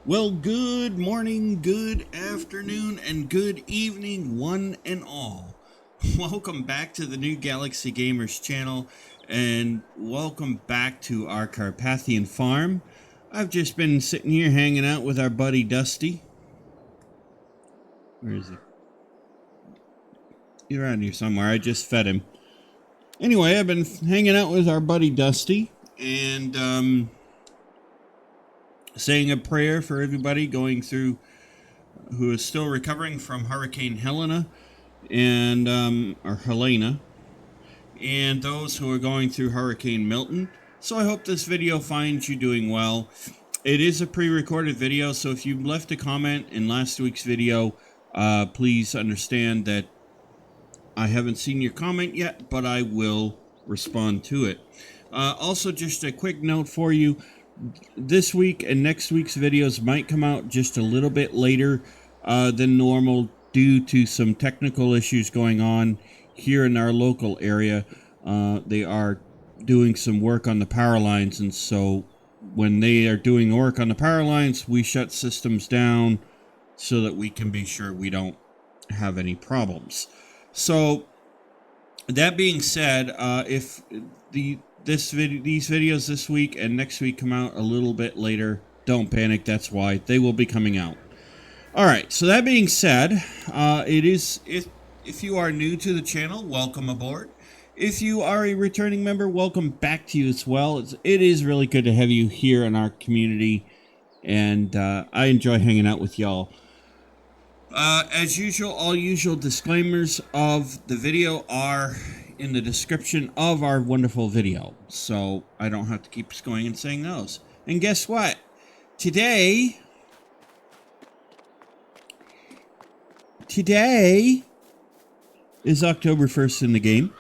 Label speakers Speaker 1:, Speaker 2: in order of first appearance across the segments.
Speaker 1: Well, good morning, good afternoon, and good evening, one and all. Welcome back to the New Galaxy Gamers channel, and welcome back to our Carpathian farm. I've just been sitting here hanging out with our buddy Dusty. Where is he? He's around here somewhere. I just fed him. Anyway, I've been hanging out with our buddy Dusty, and saying a prayer for everybody going through who is still recovering from Hurricane Helena and or Helena, and those who are going through Hurricane Milton. So I hope this video finds you doing well. It is a pre-recorded video, so if you left a comment in last week's video, please understand that I haven't seen your comment yet, but I will respond to it. Also, just a quick note for you. This week and next week's videos might come out just a little bit later than normal due to some technical issues going on here in our local area. They are doing some work on the power lines, and so when they are doing work on the power lines, we shut systems down so that we can be sure we don't have any problems. So that being said, if these videos this week and next week come out a little bit later, don't panic. That's why they will be coming out. All right. So that being said, if you are new to the channel, welcome aboard. If you are a returning member, welcome back to you as well. It is really good to have you here in our community, and I enjoy hanging out with y'all. As usual, all usual disclaimers of the video are in the description of our wonderful video, so I don't have to keep going and saying those. And guess what? Today is October 1st in the game.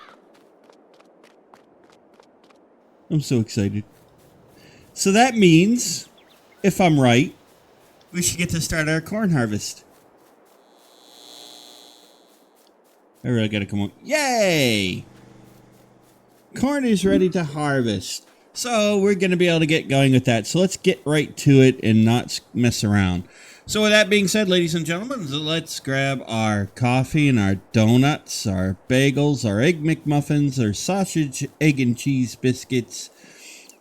Speaker 1: I'm so excited. So that means, if I'm right, we should get to start our corn harvest. I really gotta come on. Yay! Corn is ready to harvest. So we're gonna be able to get going with that. So let's get right to it and not mess around. So with that being said, ladies and gentlemen, let's grab our coffee and our donuts, our bagels, our egg McMuffins, our sausage, egg and cheese biscuits,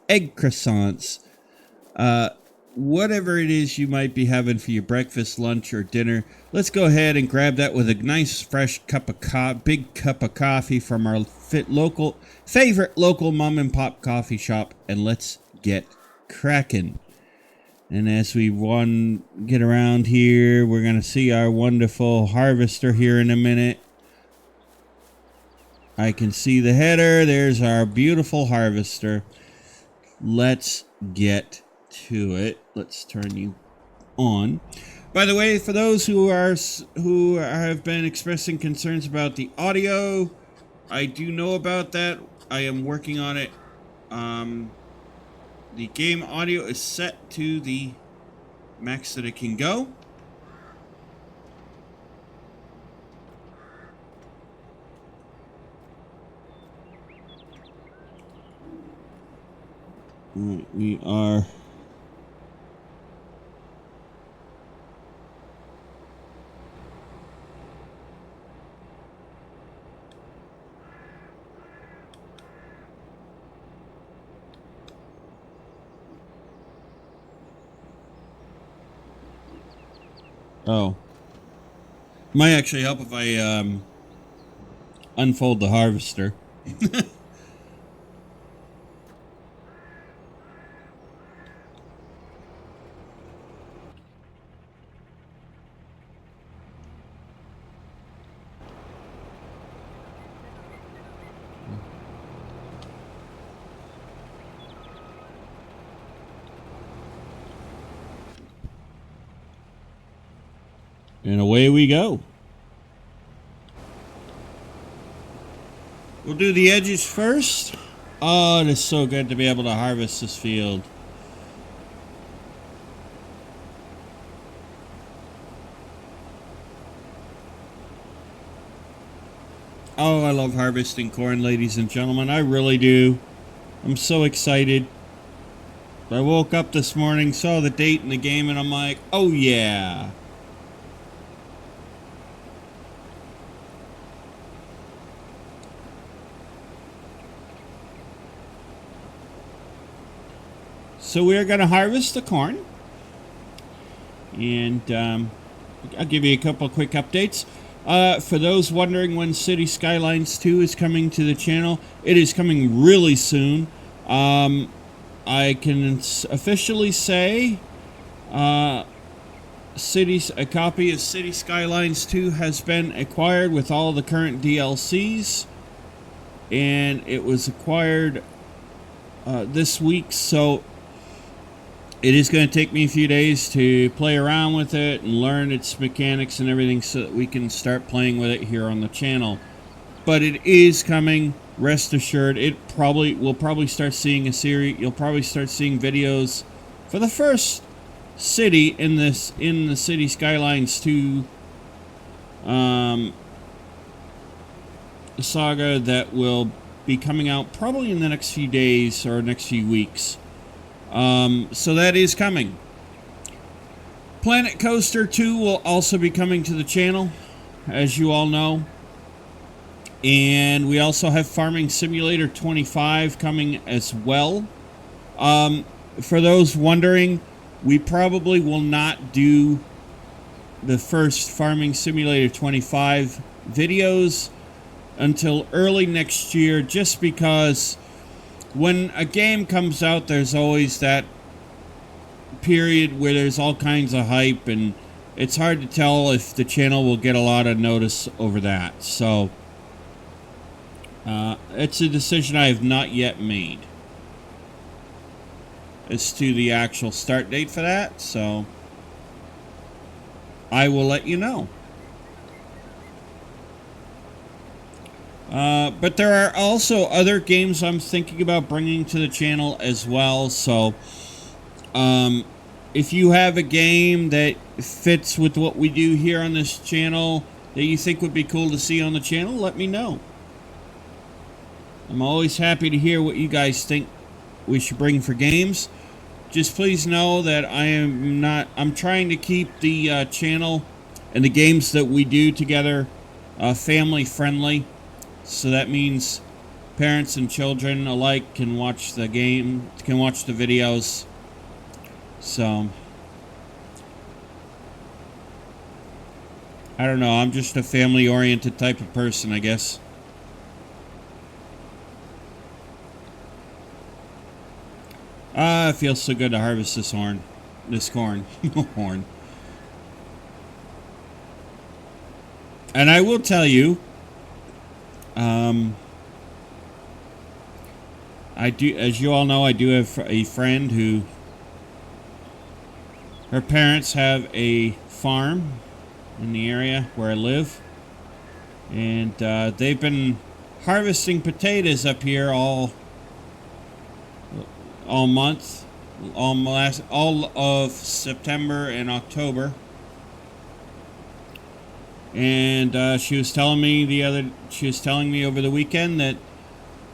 Speaker 1: egg croissants, whatever it is you might be having for your breakfast, lunch, or dinner. Let's go ahead and grab that with a nice fresh big cup of coffee from our favorite local mom and pop coffee shop, and let's get cracking. And as we get around here, we're going to see our wonderful harvester here in a minute. I can see the header. There's our beautiful harvester. Let's get to it. Let's turn you on. By the way, for those who have been expressing concerns about the audio, I do know about that. I am working on it. The game audio is set to the max that it can go. We are might actually help if I unfold the harvester. And away we go. We'll do the edges first. Oh, it is so good to be able to harvest this field. Oh, I love harvesting corn, ladies and gentlemen. I really do. I'm so excited. I woke up this morning, saw the date in the game, and I'm like, oh yeah. So we're going to harvest the corn. And I'll give you a couple quick updates. For those wondering when City Skylines 2 is coming to the channel, it is coming really soon. I can officially say a copy of City Skylines 2 has been acquired with all the current DLCs. And it was acquired this week, so it is going to take me a few days to play around with it and learn its mechanics and everything so that we can start playing with it here on the channel. But it is coming, rest assured. We'll probably start seeing a series. You'll probably start seeing videos for the first city in the City Skylines 2 saga that will be coming out probably in the next few days or next few weeks. So that is coming. Planet Coaster 2 will also be coming to the channel, as you all know. And we also have Farming Simulator 25 coming as well. For those wondering, we probably will not do the first Farming Simulator 25 videos until early next year, just because when a game comes out, there's always that period where there's all kinds of hype, and it's hard to tell if the channel will get a lot of notice over that. So, it's a decision I have not yet made as to the actual start date for that, so I will let you know. But there are also other games I'm thinking about bringing to the channel as well. So, if you have a game that fits with what we do here on this channel that you think would be cool to see on the channel, let me know. I'm always happy to hear what you guys think we should bring for games. Just please know that I'm trying to keep the channel and the games that we do together family friendly. So that means parents and children alike can watch the videos. So, I don't know, I'm just a family-oriented type of person, I guess. It feels so good to harvest this corn. Horn. And I will tell you, as you all know, I do have a friend who, her parents have a farm in the area where I live, and they've been harvesting potatoes up here all month, all of September and October. And she was telling me over the weekend that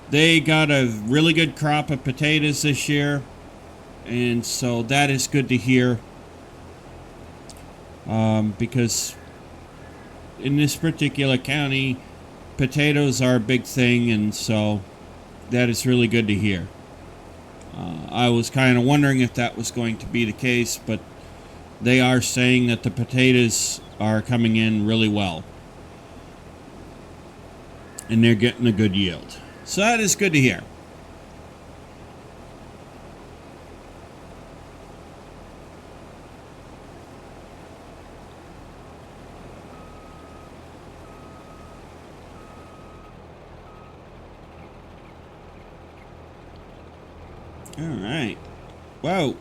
Speaker 1: they got a really good crop of potatoes this year, and so that is good to hear. Because in this particular county, potatoes are a big thing, and so that is really good to hear. I was kind of wondering if that was going to be the case, but they are saying that the potatoes are coming in really well, and they're getting a good yield. So that is good to hear. All right. Whoa.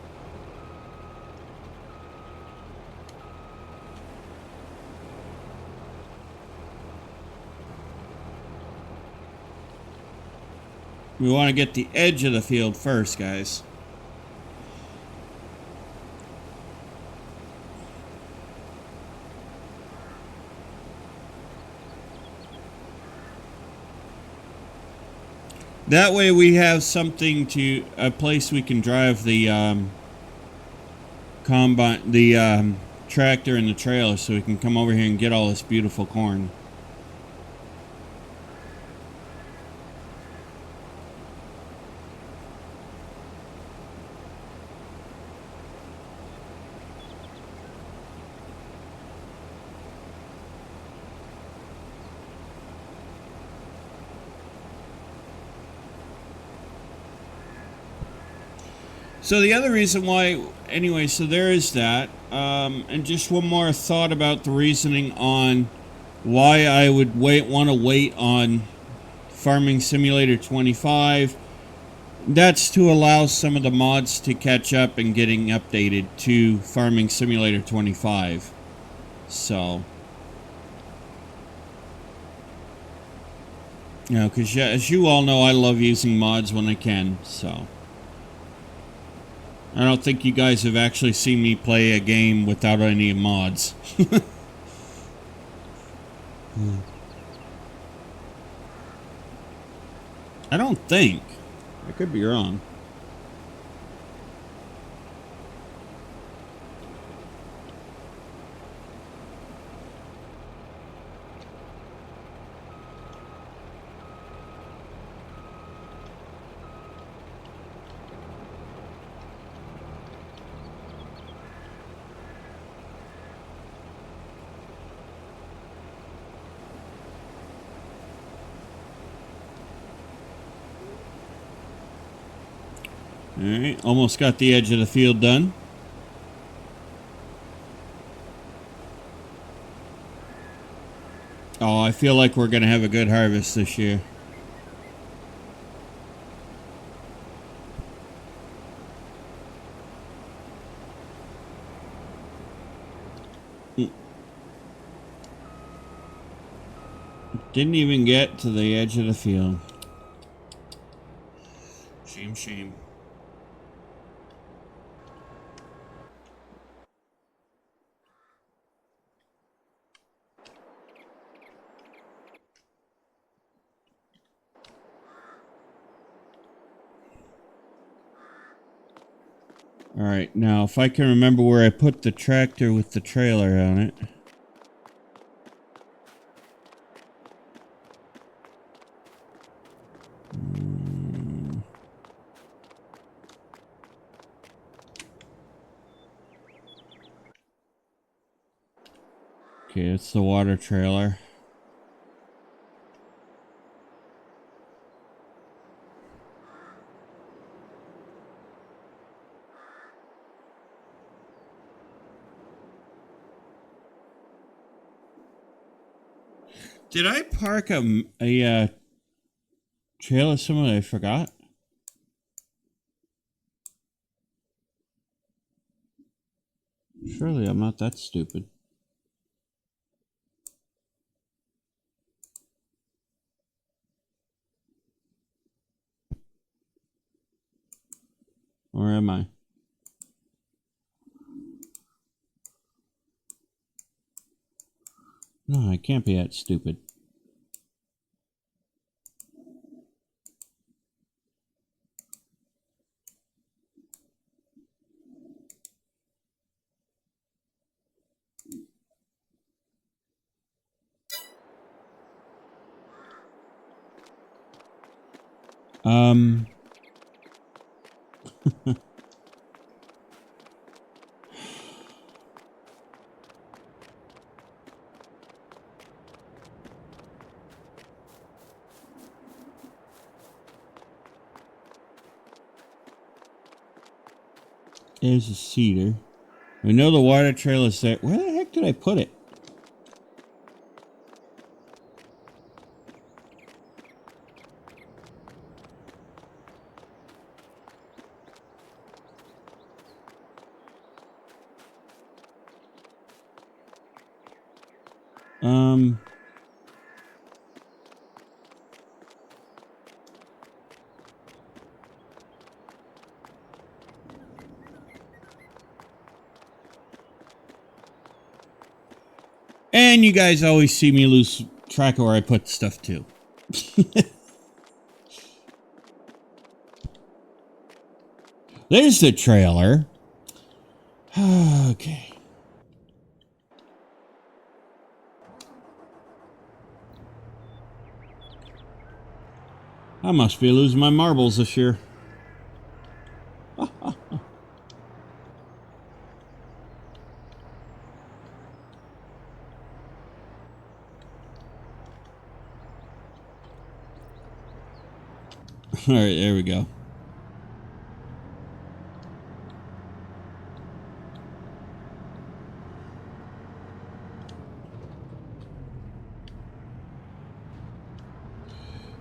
Speaker 1: We want to get the edge of the field first, guys. That way we have something to, a place we can drive the combine, the tractor and the trailer, so we can come over here and get all this beautiful corn. So the other reason why, anyway, so there is that. And just one more thought about the reasoning on why I would want to wait on Farming Simulator 25. That's to allow some of the mods to catch up and getting updated to Farming Simulator 25. So, you know, because as you all know, I love using mods when I can, so. I don't think you guys have actually seen me play a game without any mods. I don't think. I could be wrong. Alright, almost got the edge of the field done. Oh, I feel like we're going to have a good harvest this year. Didn't even get to the edge of the field. Shame, shame. Alright, now if I can remember where I put the tractor with the trailer on it. Okay, it's the water trailer. Did I park a trailer somewhere I forgot? Surely I'm not that stupid. Or am I? No, I can't be that stupid. There's a cedar. I know the water trailer's there. Where the heck did I put it? And you guys always see me lose track of where I put stuff too. There's the trailer. Okay. I must be losing my marbles this year. All right, there we go.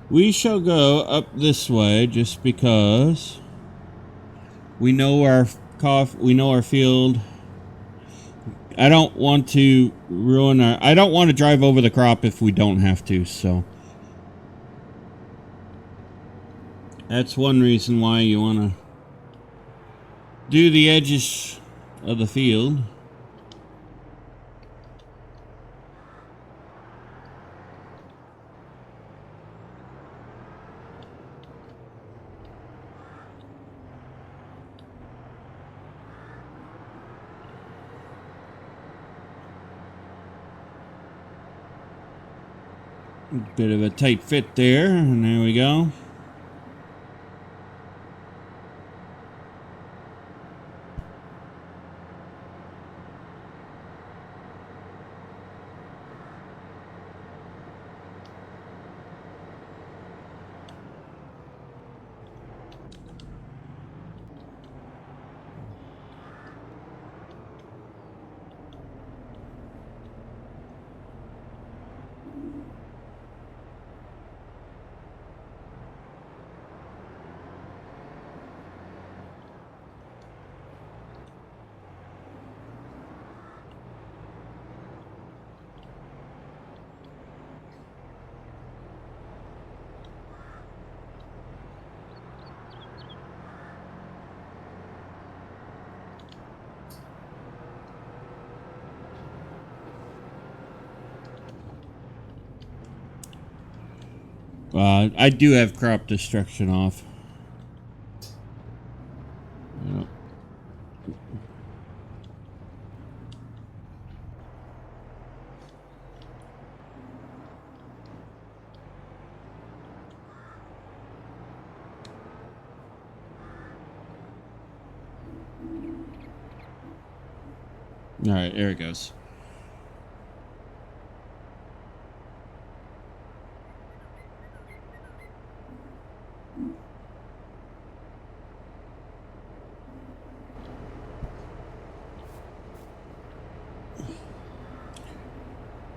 Speaker 1: We shall go up this way just because we know our field. I don't want to ruin our... I don't want to drive over the crop if we don't have to, so... That's one reason why you want to do the edges of the field. Bit of a tight fit there, and there we go. I do have crop destruction off. Yep. All right, there it goes.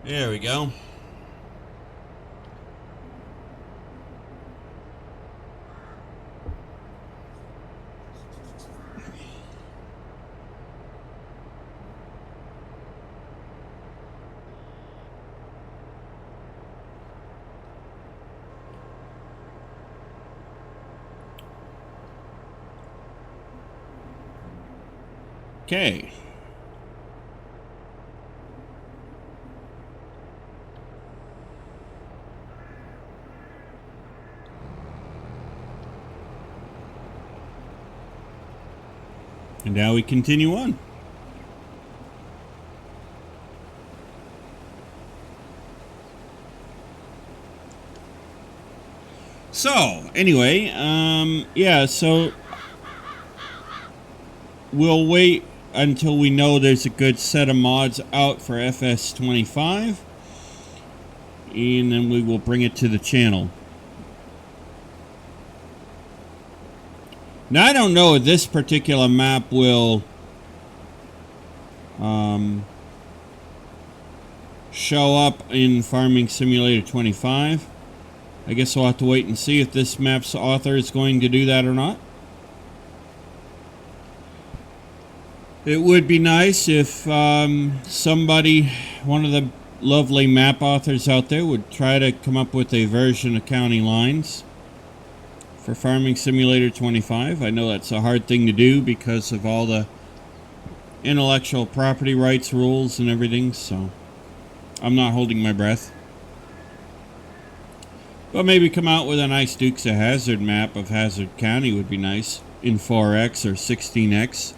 Speaker 1: There we go. Okay. And now we continue on. So, anyway, yeah, so we'll wait until we know there's a good set of mods out for FS25, and then we will bring it to the channel. Now, I don't know if this particular map will show up in Farming Simulator 25. I guess we'll have to wait and see if this map's author is going to do that or not. It would be nice if somebody, one of the lovely map authors out there, would try to come up with a version of County Lines for Farming Simulator 25. I know that's a hard thing to do because of all the intellectual property rights rules and everything, so I'm not holding my breath. But maybe come out with a nice Dukes of Hazzard map of Hazzard County would be nice. in 4x or 16x.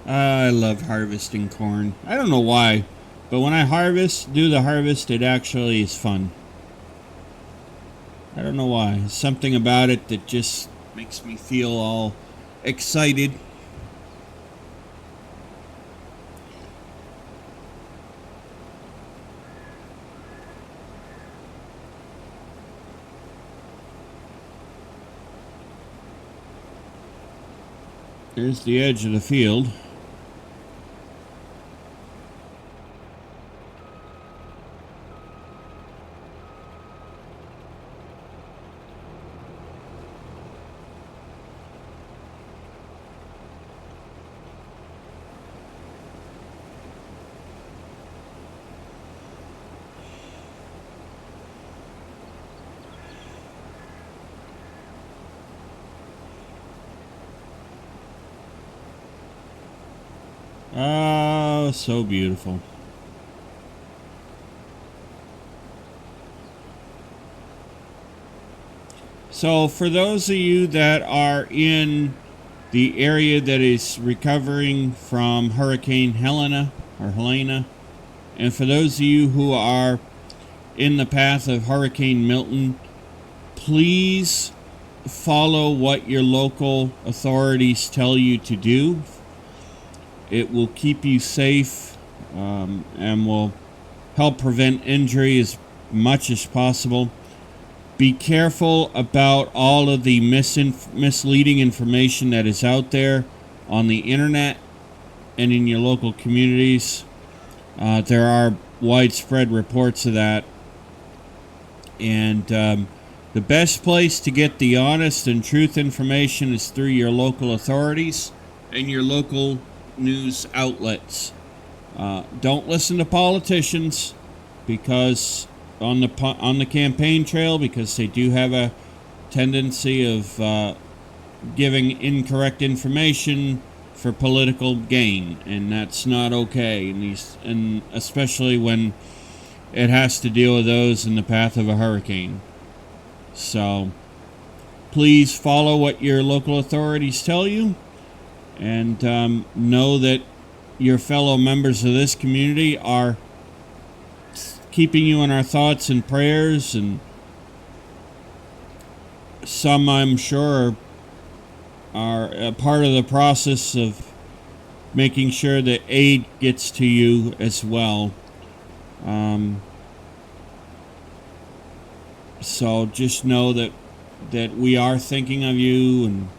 Speaker 1: I love harvesting corn. I don't know why, but when I do the harvest, it actually is fun. I don't know why. There's something about it that just makes me feel all excited. There's the edge of the field. Oh, so beautiful. So for those of you that are in the area that is recovering from Hurricane Helena, and for those of you who are in the path of Hurricane Milton, please follow what your local authorities tell you to do. It will keep you safe and will help prevent injury as much as possible. Be careful about all of the misleading information that is out there on the internet and in your local communities. There are widespread reports of that. And the best place to get the honest and truth information is through your local authorities and your local news outlets. Don't listen to politicians because on the campaign trail, because they do have a tendency of giving incorrect information for political gain, and that's not okay. And especially when it has to deal with those in the path of a hurricane. So please follow what your local authorities tell you, and know that your fellow members of this community are keeping you in our thoughts and prayers, and some, I'm sure, are a part of the process of making sure that aid gets to you as well. So just know that we are thinking of you, and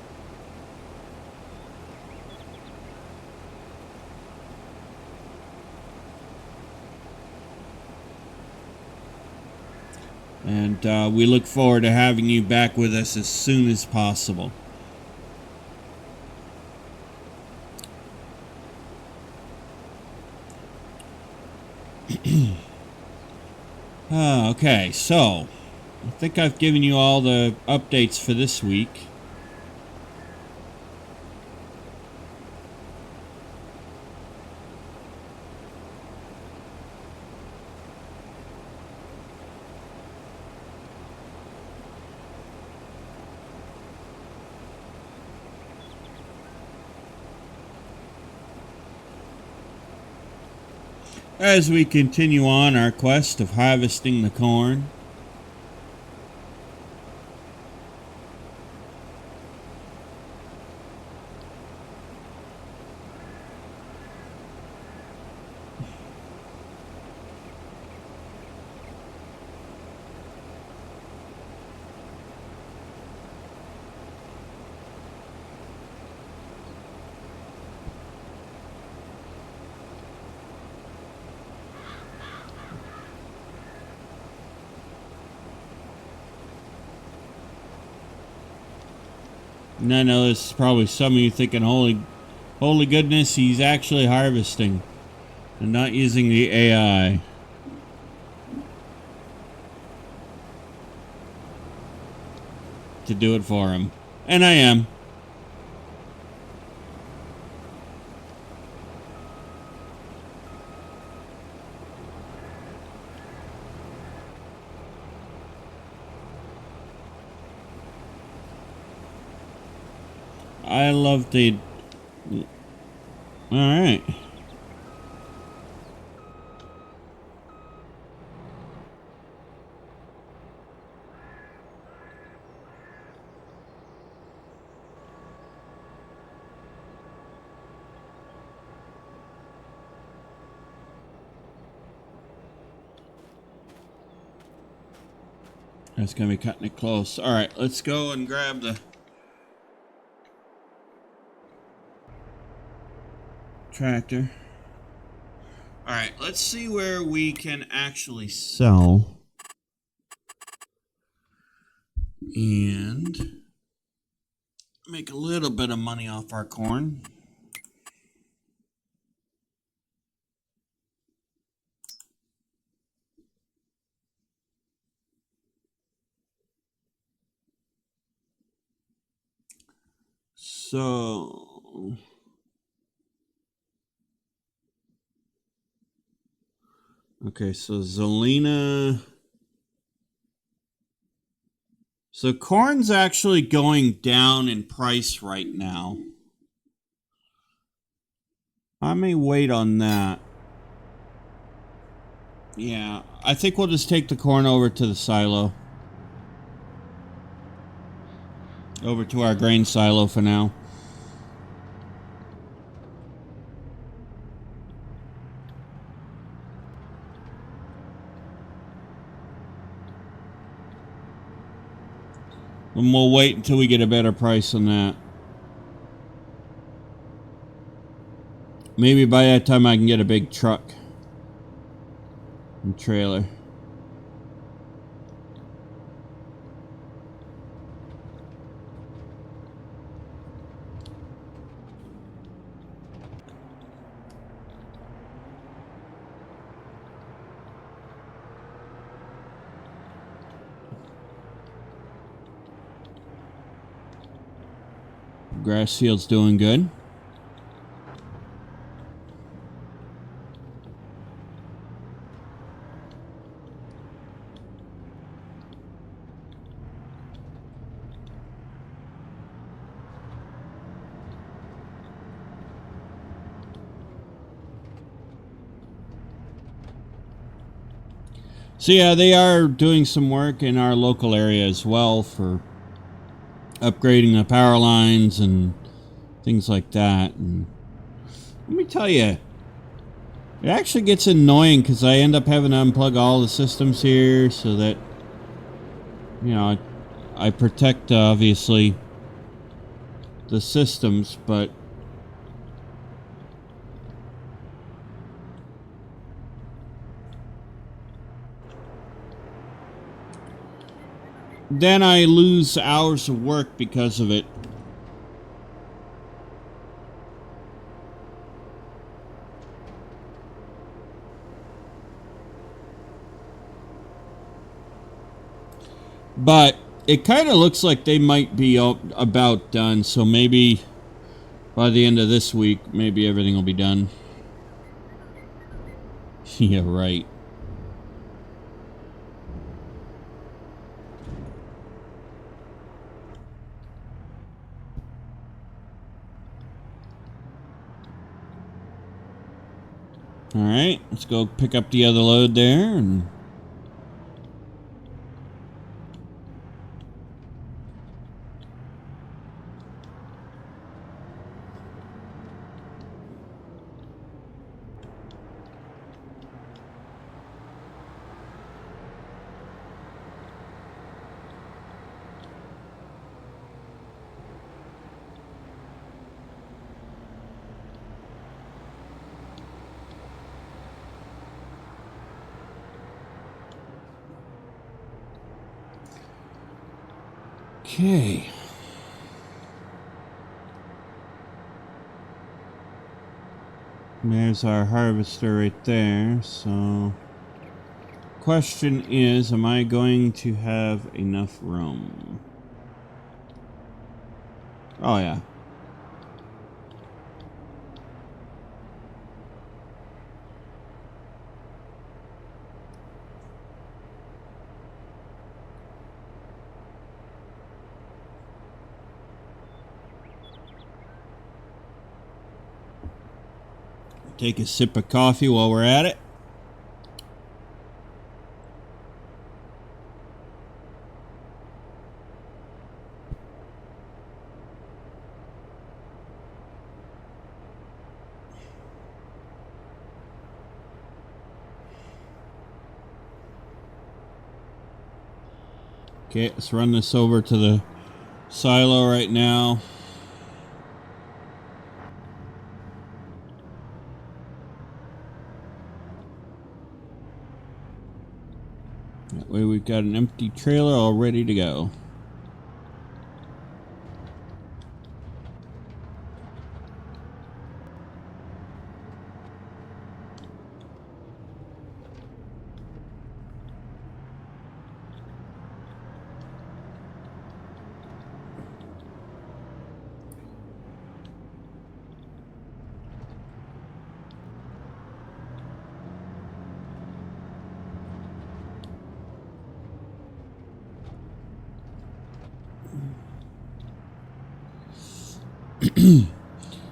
Speaker 1: we look forward to having you back with us as soon as possible. Okay, so I think I've given you all the updates for this week. as we continue on our quest of harvesting the corn. And I know this is probably some of you thinking, holy goodness, he's actually harvesting and not using the AI to do it for him. And I am. I love the... Alright. That's going to be cutting it close. Alright, let's go and grab the tractor. Alright, let's see where we can actually sell and make a little bit of money off our corn. So, okay, so Zelina. So corn's actually going down in price right now. I may wait on that. Yeah, I think we'll just take the corn over to the silo. Over to our grain silo for now. And we'll wait until we get a better price on that. Maybe by that time I can get a big truck and trailer. Grass field's doing good. So yeah, they are doing some work in our local area as well for upgrading the power lines and things like that. And let me tell you, it actually gets annoying because I end up having to unplug all the systems here so that, you know, I protect, obviously, the systems, but then I lose hours of work because of it. But it kind of looks like they might be about done, so maybe by the end of this week, maybe everything will be done. Yeah, right. Alright, let's go pick up the other load there. And okay. There's our harvester right there. So, question is, am I going to have enough room? Oh, yeah. Take a sip of coffee while we're at it. Okay, let's run this over to the silo right now. That way we've got an empty trailer all ready to go.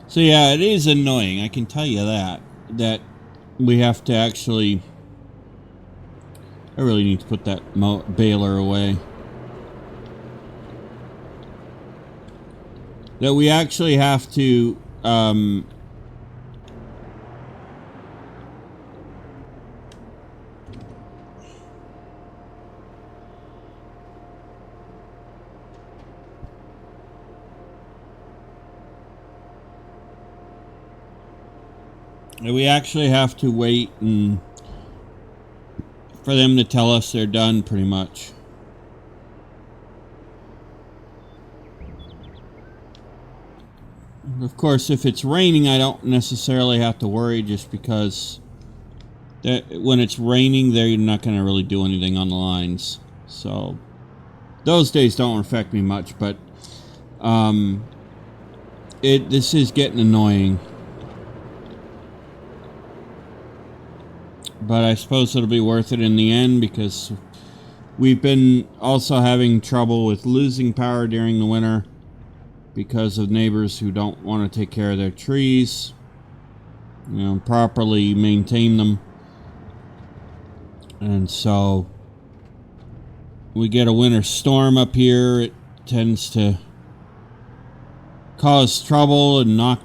Speaker 1: So yeah, it is annoying, I can tell you that we have to actually, I really need to put that baler away. That we actually have to wait and for them to tell us they're done, pretty much. Of course, if it's raining, I don't necessarily have to worry, just because when it's raining, they're not going to really do anything on the lines. So those days don't affect me much, but this is getting annoying. But I suppose it'll be worth it in the end, because we've been also having trouble with losing power during the winter because of neighbors who don't want to take care of their trees, you know, properly maintain them. And so we get a winter storm up here. It tends to cause trouble and knock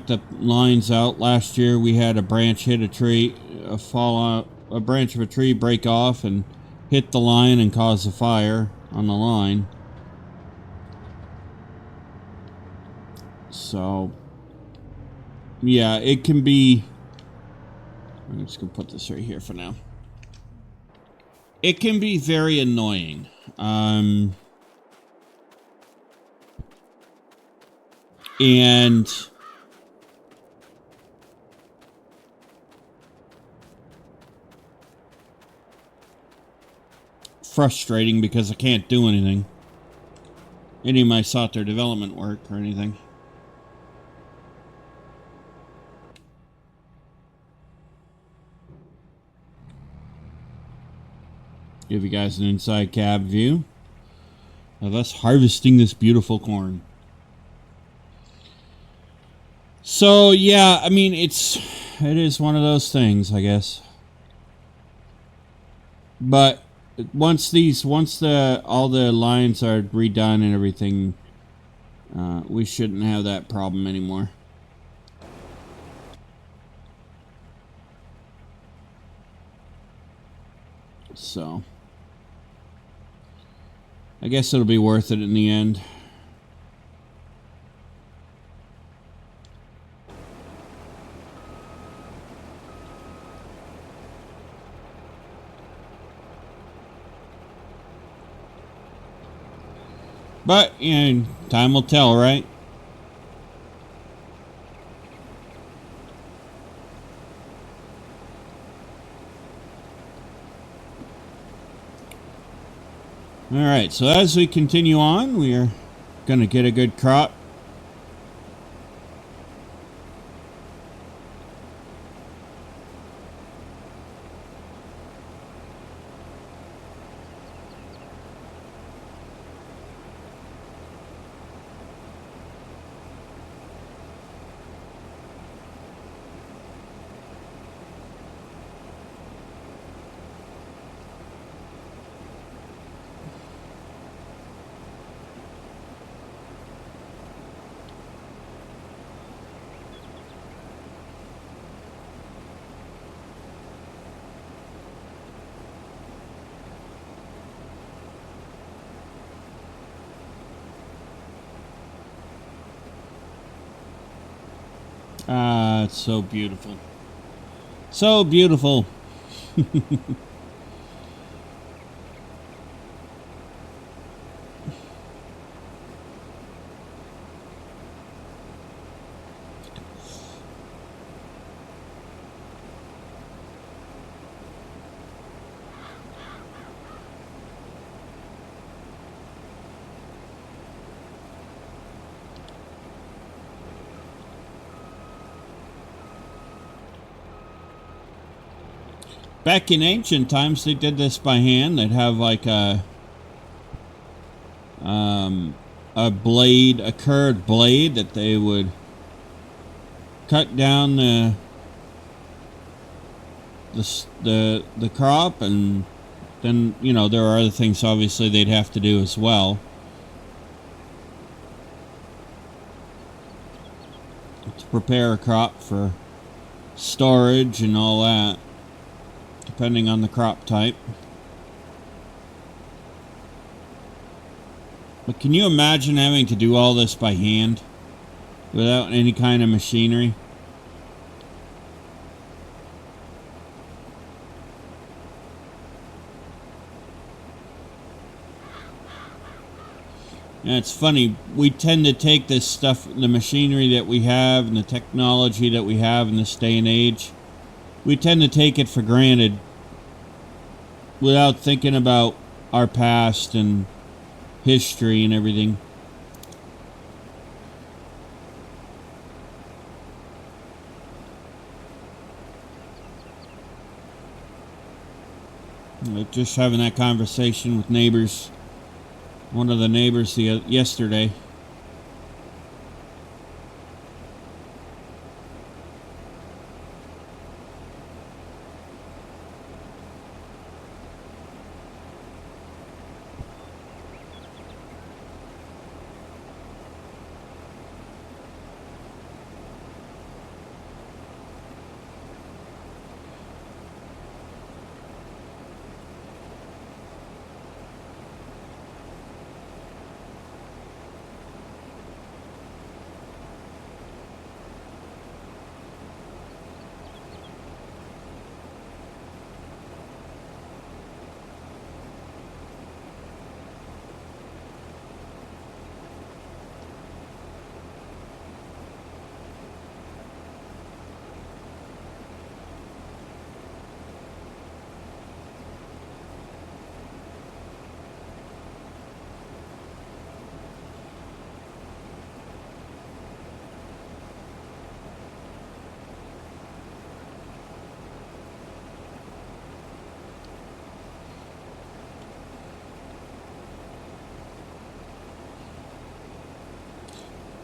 Speaker 1: the lines out. Last year we had a branch hit a tree, a branch of a tree break off and hit the line and cause a fire on the line. So yeah, it can be, I'm just gonna put this right here for now. It can be very annoying. And frustrating because I can't do anything. Any of my software development work or anything. Give you guys an inside cab view of us harvesting this beautiful corn. So yeah, I mean, it's it is one of those things, I guess. But once all the lines are redone and everything, we shouldn't have that problem anymore. So I guess it'll be worth it in the end. But, you know, time will tell, right? Alright, so as we continue on, we are going to get a good crop. Ah, it's so beautiful. So beautiful. Back in ancient times, they did this by hand. They'd have like a blade, a curved blade that they would cut down the crop, and then, you know, there are other things obviously they'd have to do as well to prepare a crop for storage and all that, depending on the crop type. But can you imagine having to do all this by hand without any kind of machinery? And it's funny, we tend to take this stuff, the machinery that we have and the technology that we have in this day and age, we tend to take it for granted without thinking about our past and history and everything. Like just having that conversation with neighbors, one of the neighbors yesterday.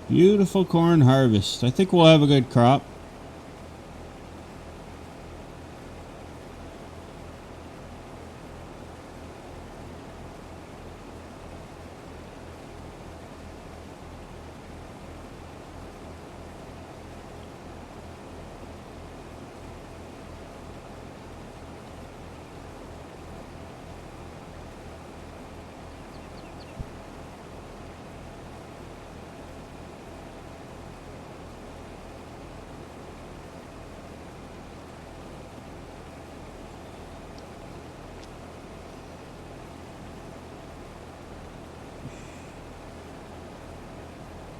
Speaker 1: Beautiful corn harvest. I think we'll have a good crop.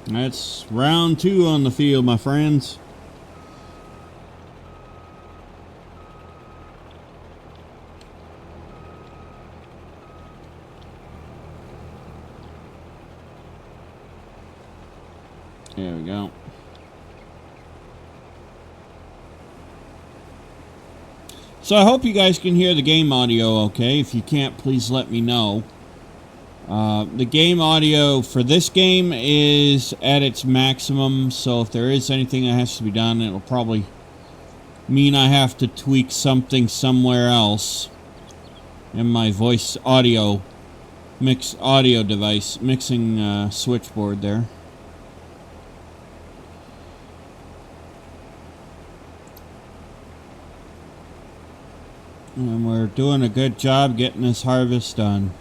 Speaker 1: That's round 2 on the field, my friends. There we go. So I hope you guys can hear the game audio okay. If you can't, please let me know. The game audio for this game is at its maximum, so if there is anything that has to be done, it'll probably mean I have to tweak something somewhere else in my voice audio device, mixing switchboard there. And we're doing a good job getting this harvest done.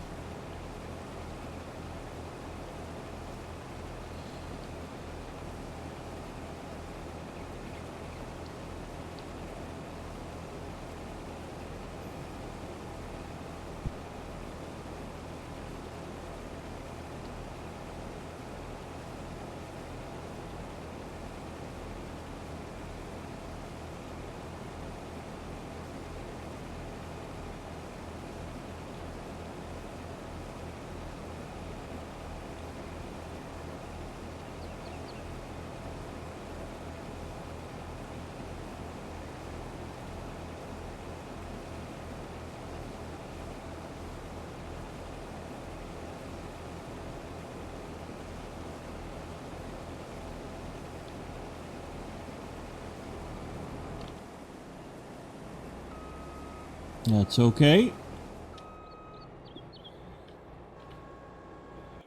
Speaker 1: That's okay.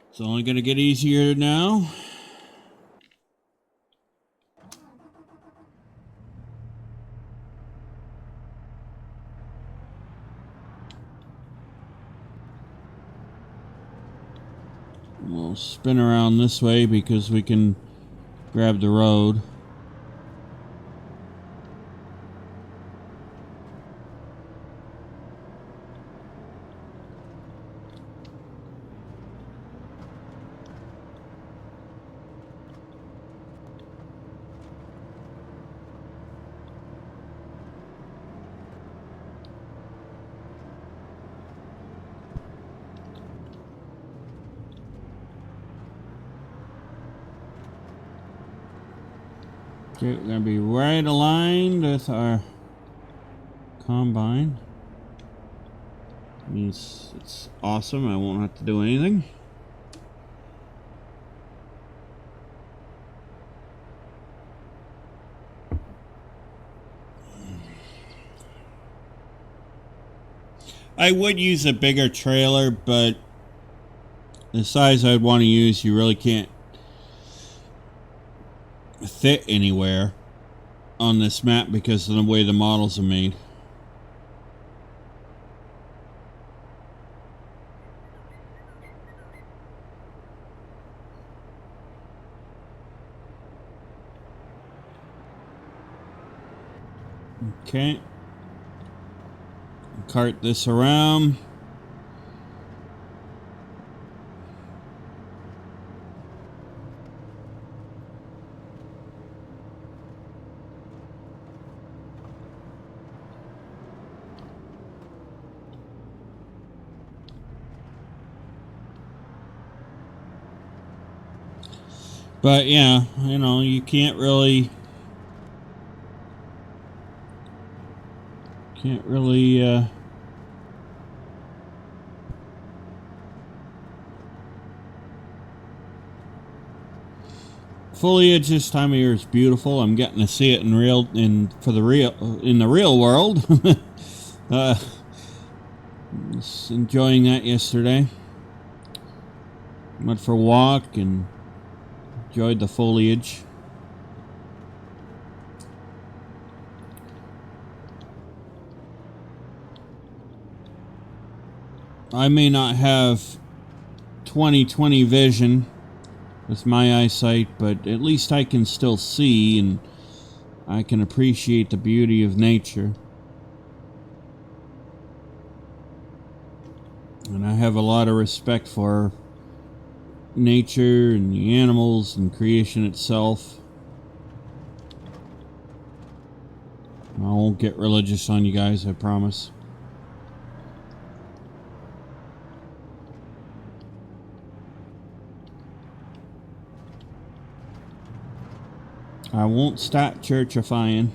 Speaker 1: It's only going to get easier now. We'll spin around this way because we can grab the road. Okay, we're going to be right aligned with our combine. Means it's awesome. I won't have to do anything. I would use a bigger trailer, but the size I'd want to use, you really can't fit anywhere on this map because of the way the models are made. Okay. Cart this around. But yeah, you know, you can't really foliage this time of year is beautiful. I'm getting to see it in the real world. Was enjoying that yesterday. Went for a walk and enjoyed the foliage. I may not have 20/20 vision with my eyesight, but at least I can still see and I can appreciate the beauty of nature. And I have a lot of respect for nature and the animals and creation itself. I won't get religious on you guys, I promise. I won't stop churchifying.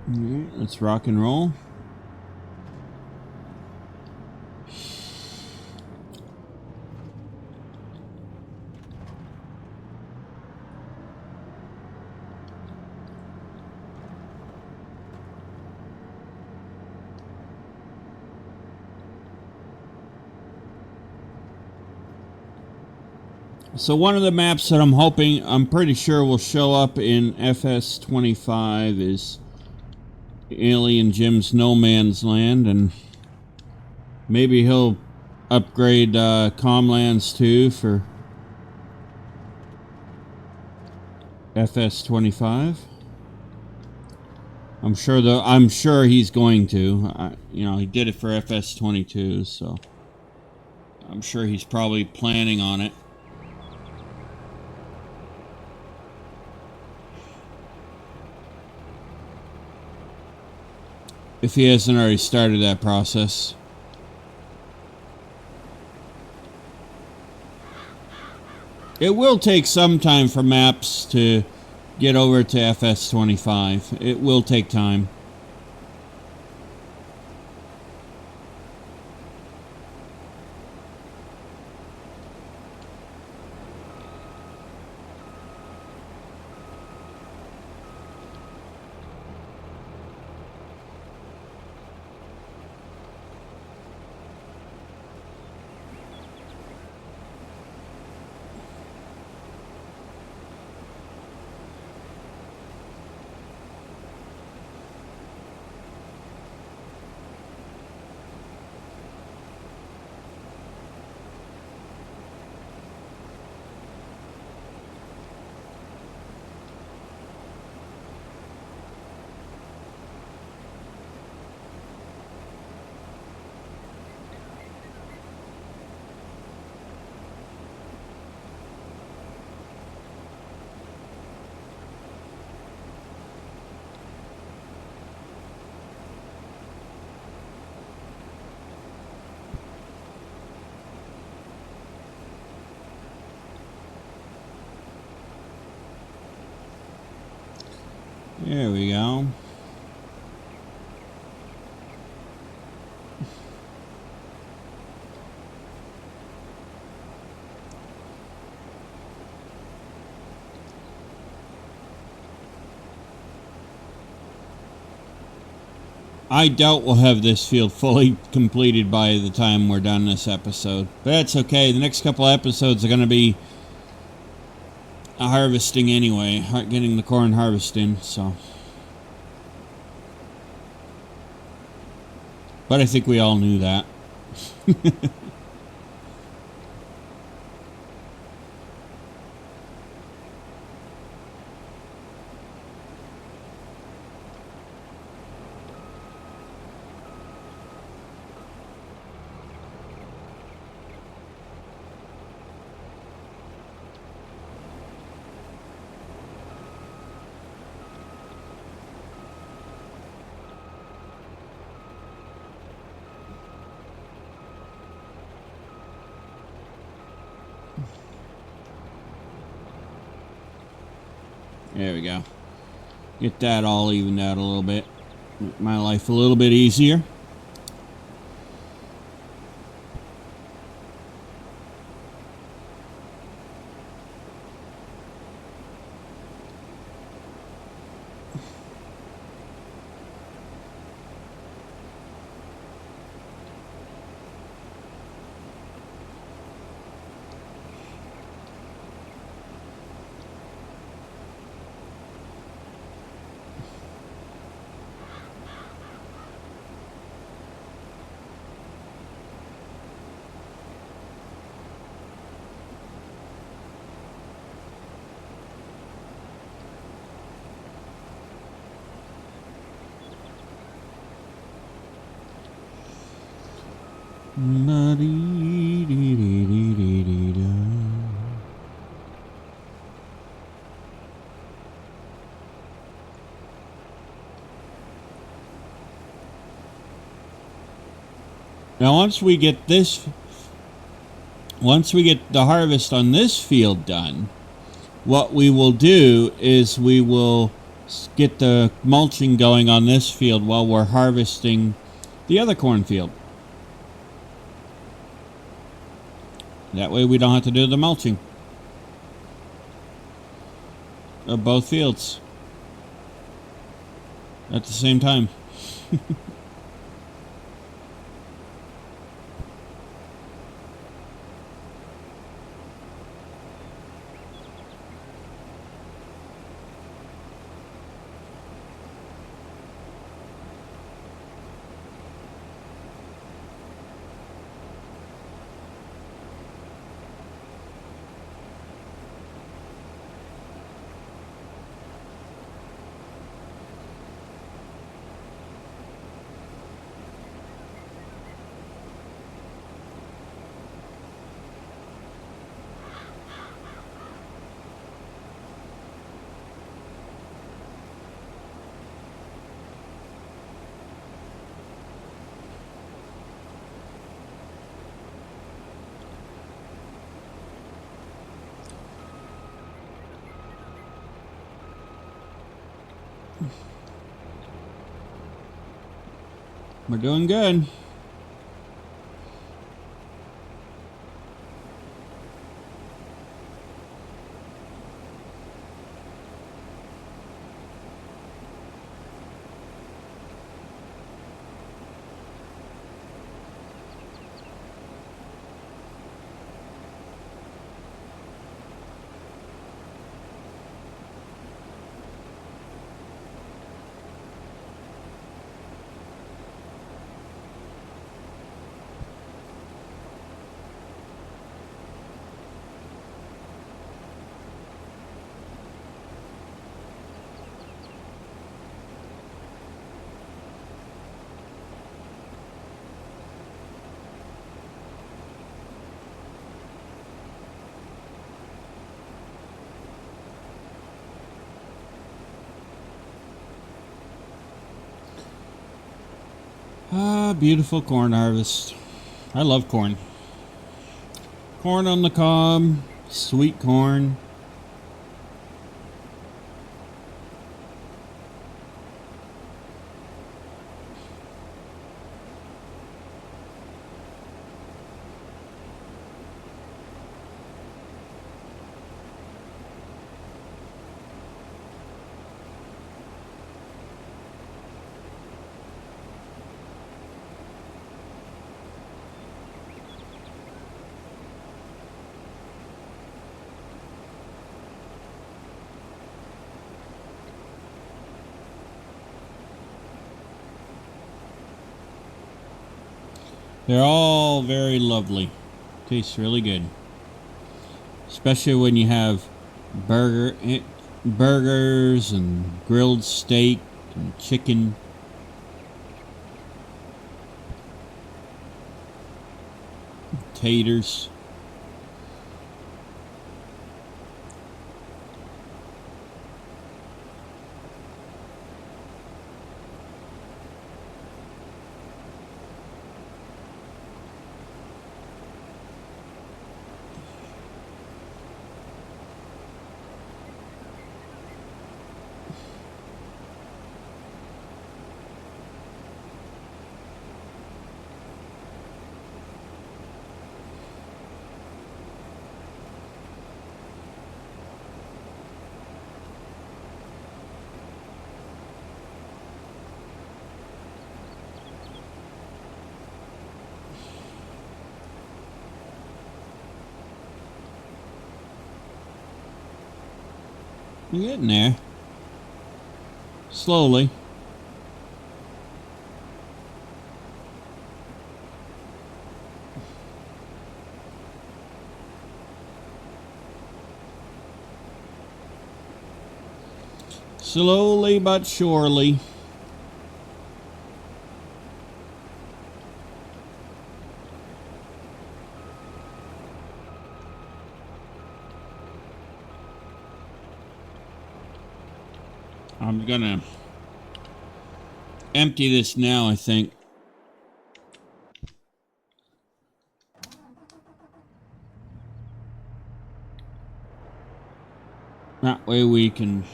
Speaker 1: Alright, let's rock and roll. So one of the maps that I'm pretty sure will show up in FS25 is Alien Jim's No Man's Land, and maybe he'll upgrade Comlands too for FS25. I'm sure he's going to. You know, he did it for FS22, so I'm sure he's probably planning on it. If he hasn't already started that process. It will take some time for maps to get over to FS25. It will take time. There we go. I doubt we'll have this field fully completed by the time we're done this episode. But that's okay. The next couple episodes are going to be harvesting anyway. Getting the corn harvesting, so. But I think we all knew that. There we go. Get that all evened out a little bit. Make my life a little bit easier. Now once we get the harvest on this field done, what we will do is we will get the mulching going on this field while we're harvesting the other cornfield. That way we don't have to do the mulching of both fields at the same time. We're doing good. Ah, beautiful corn harvest. I love corn. Corn on the cob, sweet corn. They're all very lovely. Tastes really good. Especially when you have burgers and grilled steak and chicken. Taters. You're getting there. Slowly. Slowly but surely. I'm gonna empty this now, I think. That way we can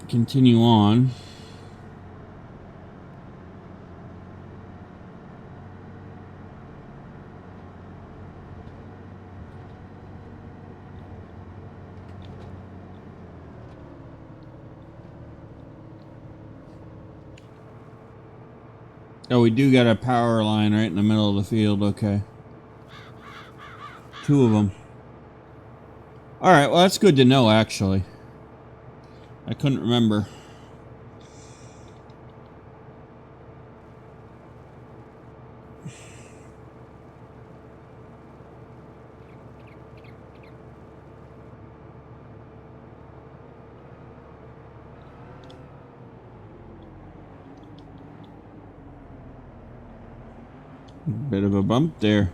Speaker 1: continue on. Oh, we do got a power line right in the middle of the field. Okay. 2 of them. Alright, well that's good to know, actually. I couldn't remember. Bit of a bump there.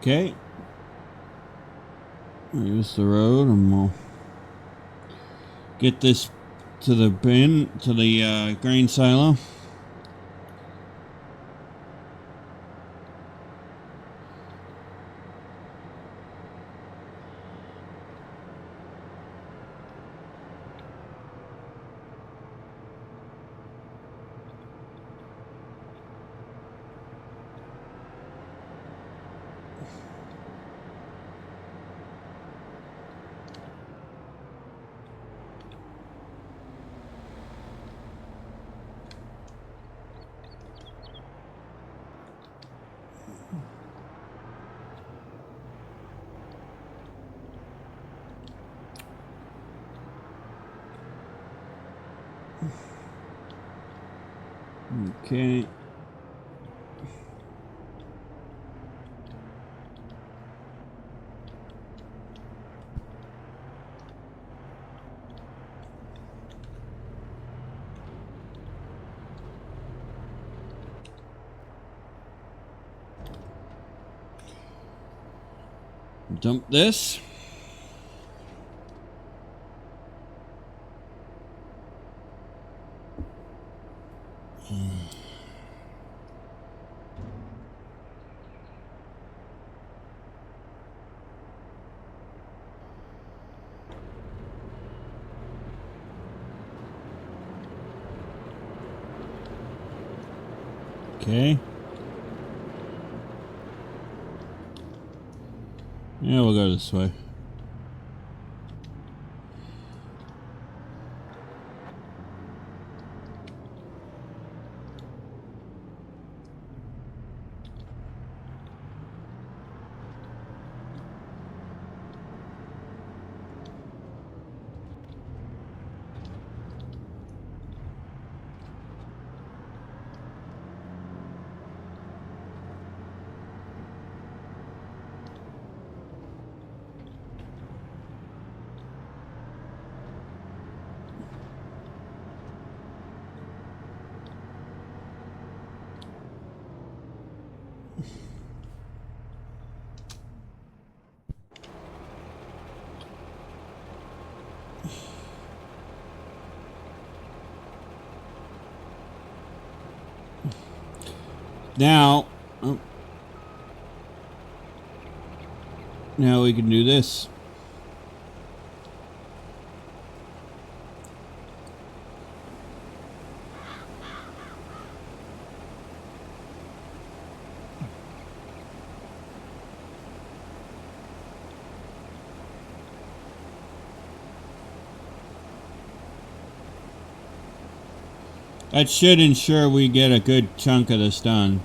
Speaker 1: Okay. Here's the road, and we'll get this to the bin, to the grain silo. Okay. Dump this. Okay. Yeah, we'll go this way. Now, oh, now we can do this. That should ensure we get a good chunk of this done.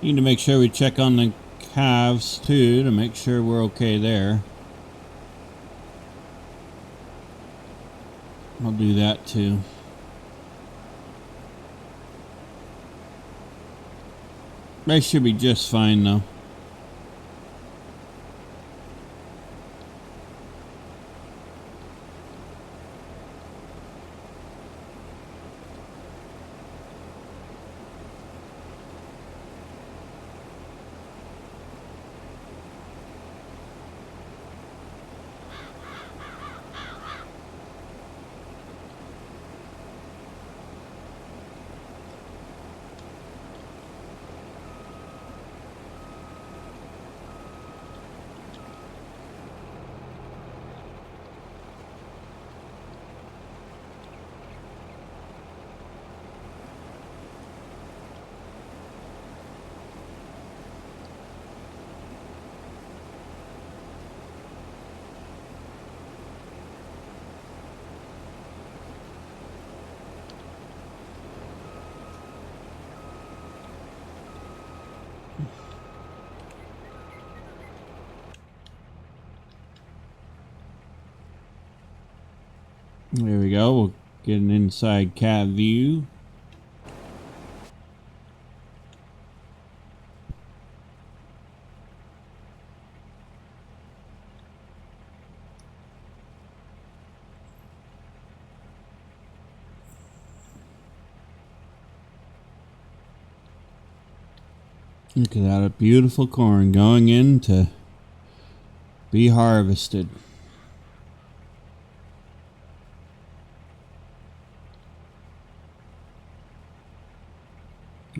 Speaker 1: Need to make sure we check on the calves too to make sure we're okay there. I'll do that too. They should be just fine though. There we go. We'll get an inside cat view. Look at that, a beautiful corn going in to be harvested.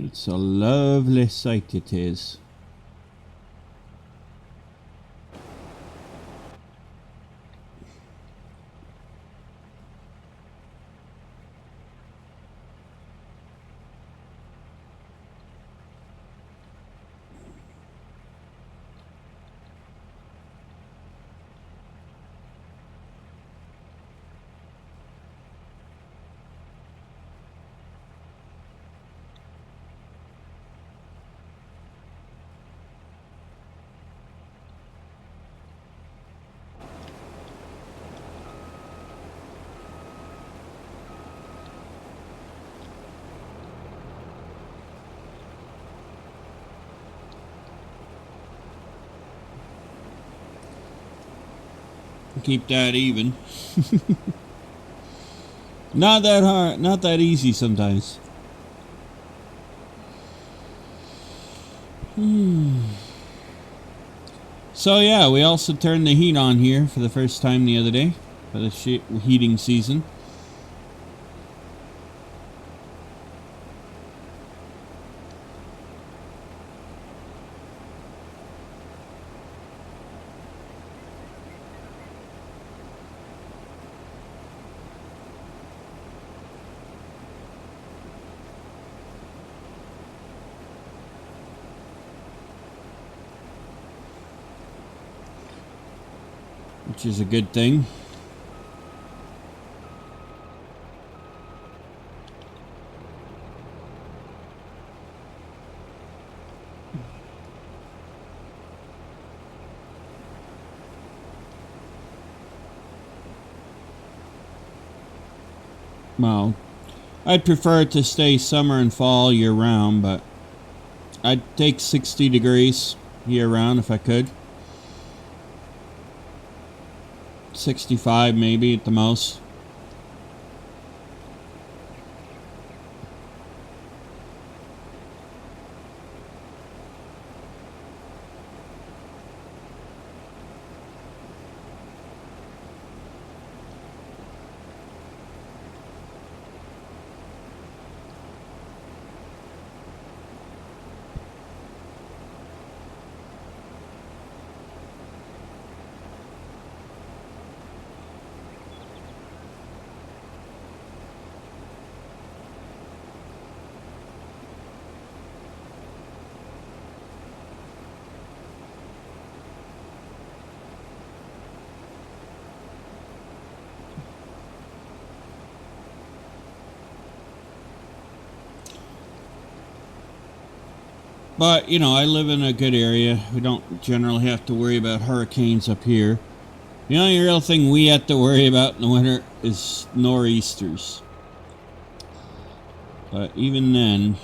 Speaker 1: It's a lovely sight it is. Keep that even. Not that hard, not that easy sometimes. So yeah, we also turned the heat on here for the first time the other day for the heating season. which is a good thing. Well, I'd prefer it to stay summer and fall year round, but I'd take 60 degrees year round if I could. 65 maybe at the most. But, you know, I live in a good area. We don't generally have to worry about hurricanes up here. The only real thing we have to worry about in the winter is nor'easters. But even then,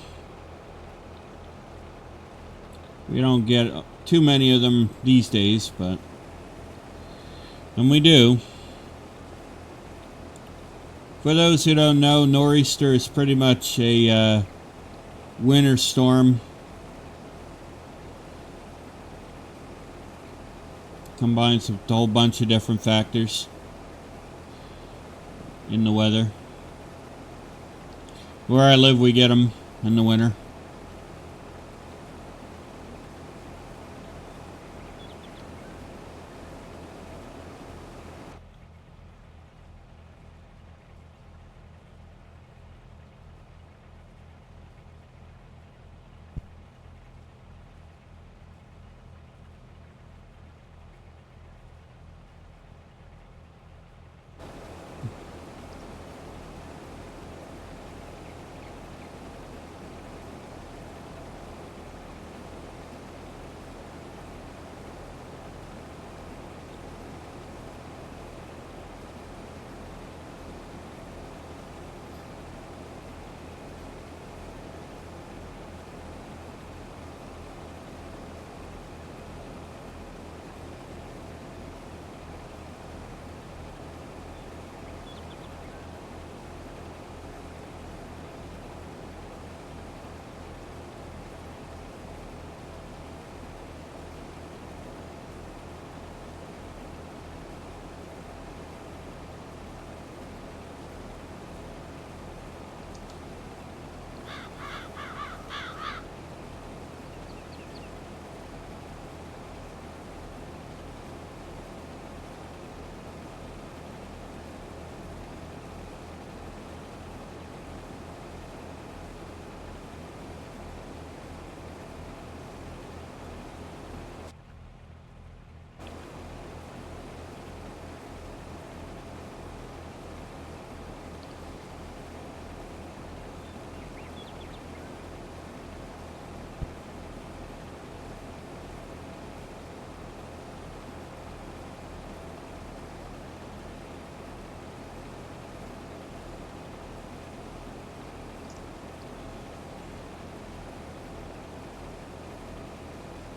Speaker 1: we don't get too many of them these days, but when we do. For those who don't know, nor'easter is pretty much a winter storm. Combines a whole bunch of different factors in the weather. Where I live, we get them in the winter.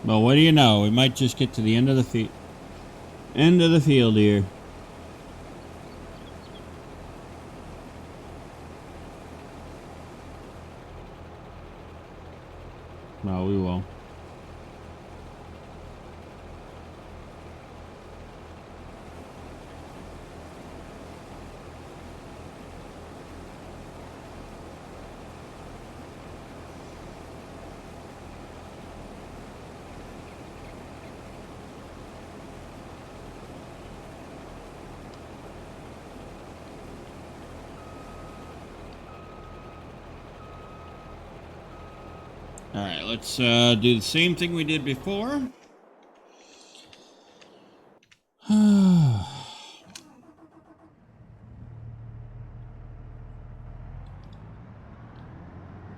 Speaker 1: Well, what do you know? We might just get to the end of the field here. No, we won't. Alright, let's do the same thing we did before.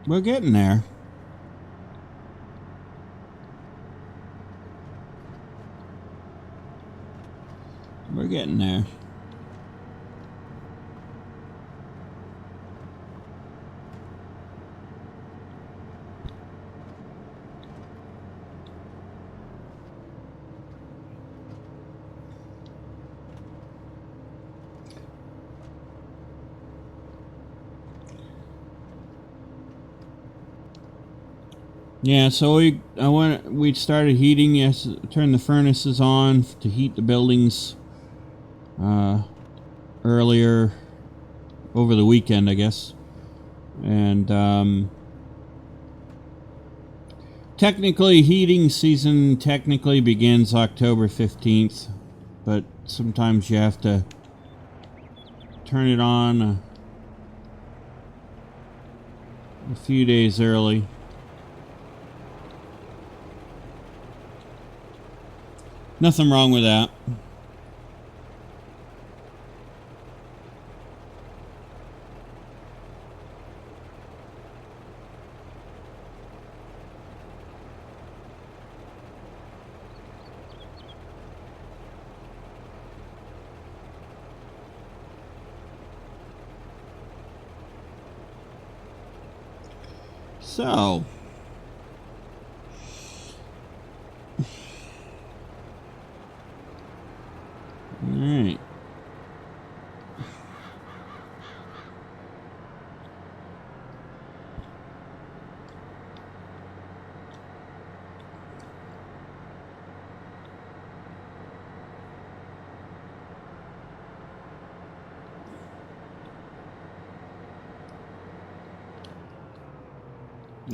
Speaker 1: We're getting there. We're getting there. Yeah, so we started heating. Yes, turned the furnaces on to heat the buildings earlier over the weekend, I guess. And technically, heating season technically begins October 15th, but sometimes you have to turn it on a few days early. Nothing wrong with that. So, alright.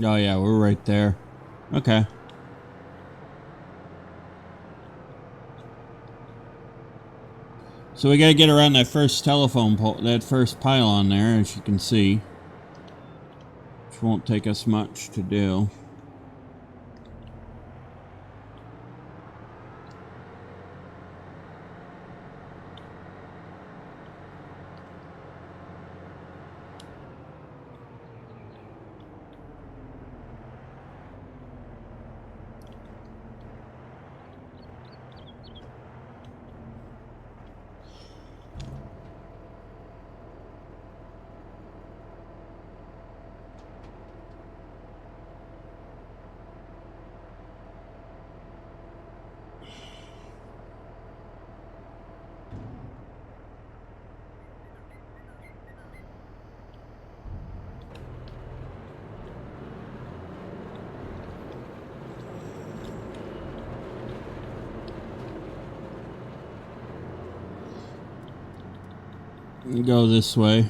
Speaker 1: Oh yeah, we're right there. Okay. So we gotta get around that first telephone pole, that first pylon there, as you can see. Which won't take us much to do. Go this way.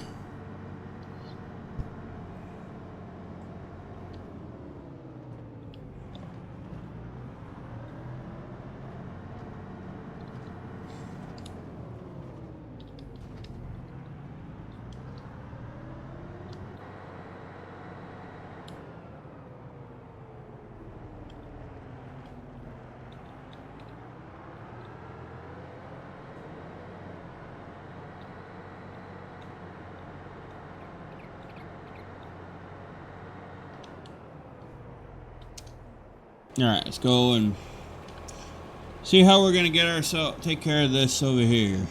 Speaker 1: Alright, let's go and see how we're gonna get ourselves, take care of this over here.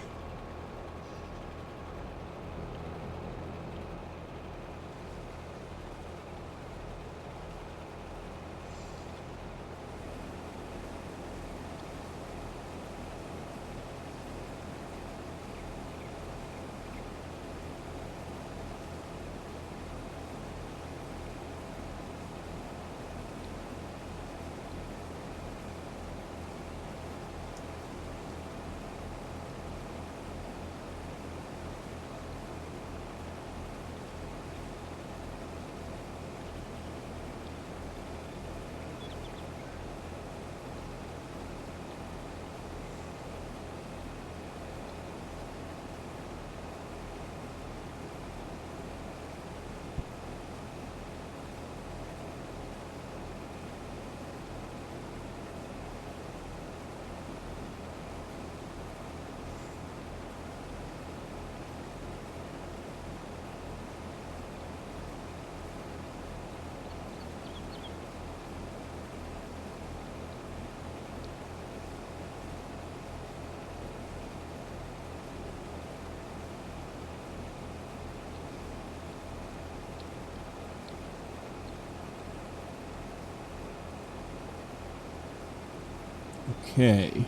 Speaker 1: Okay.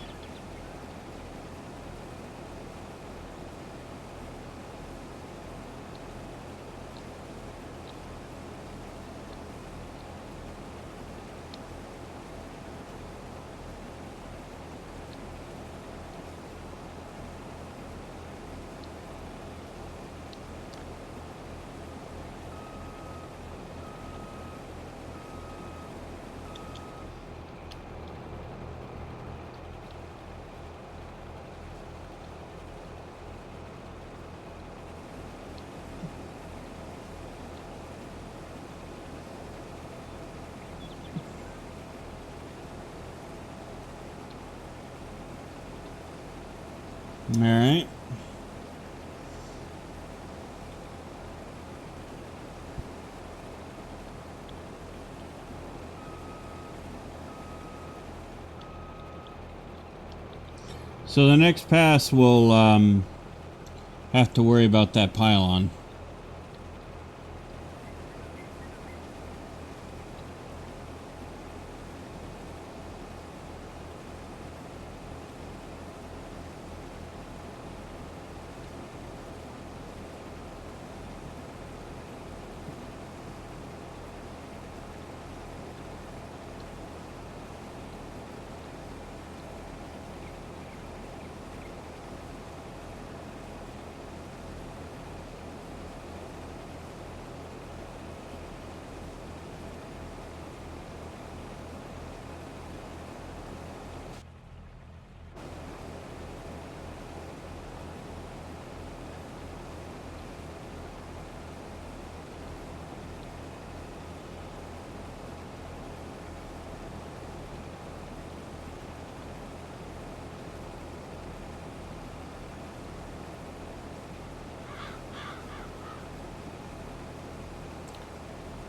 Speaker 1: All right. So the next pass we'll have to worry about that pylon.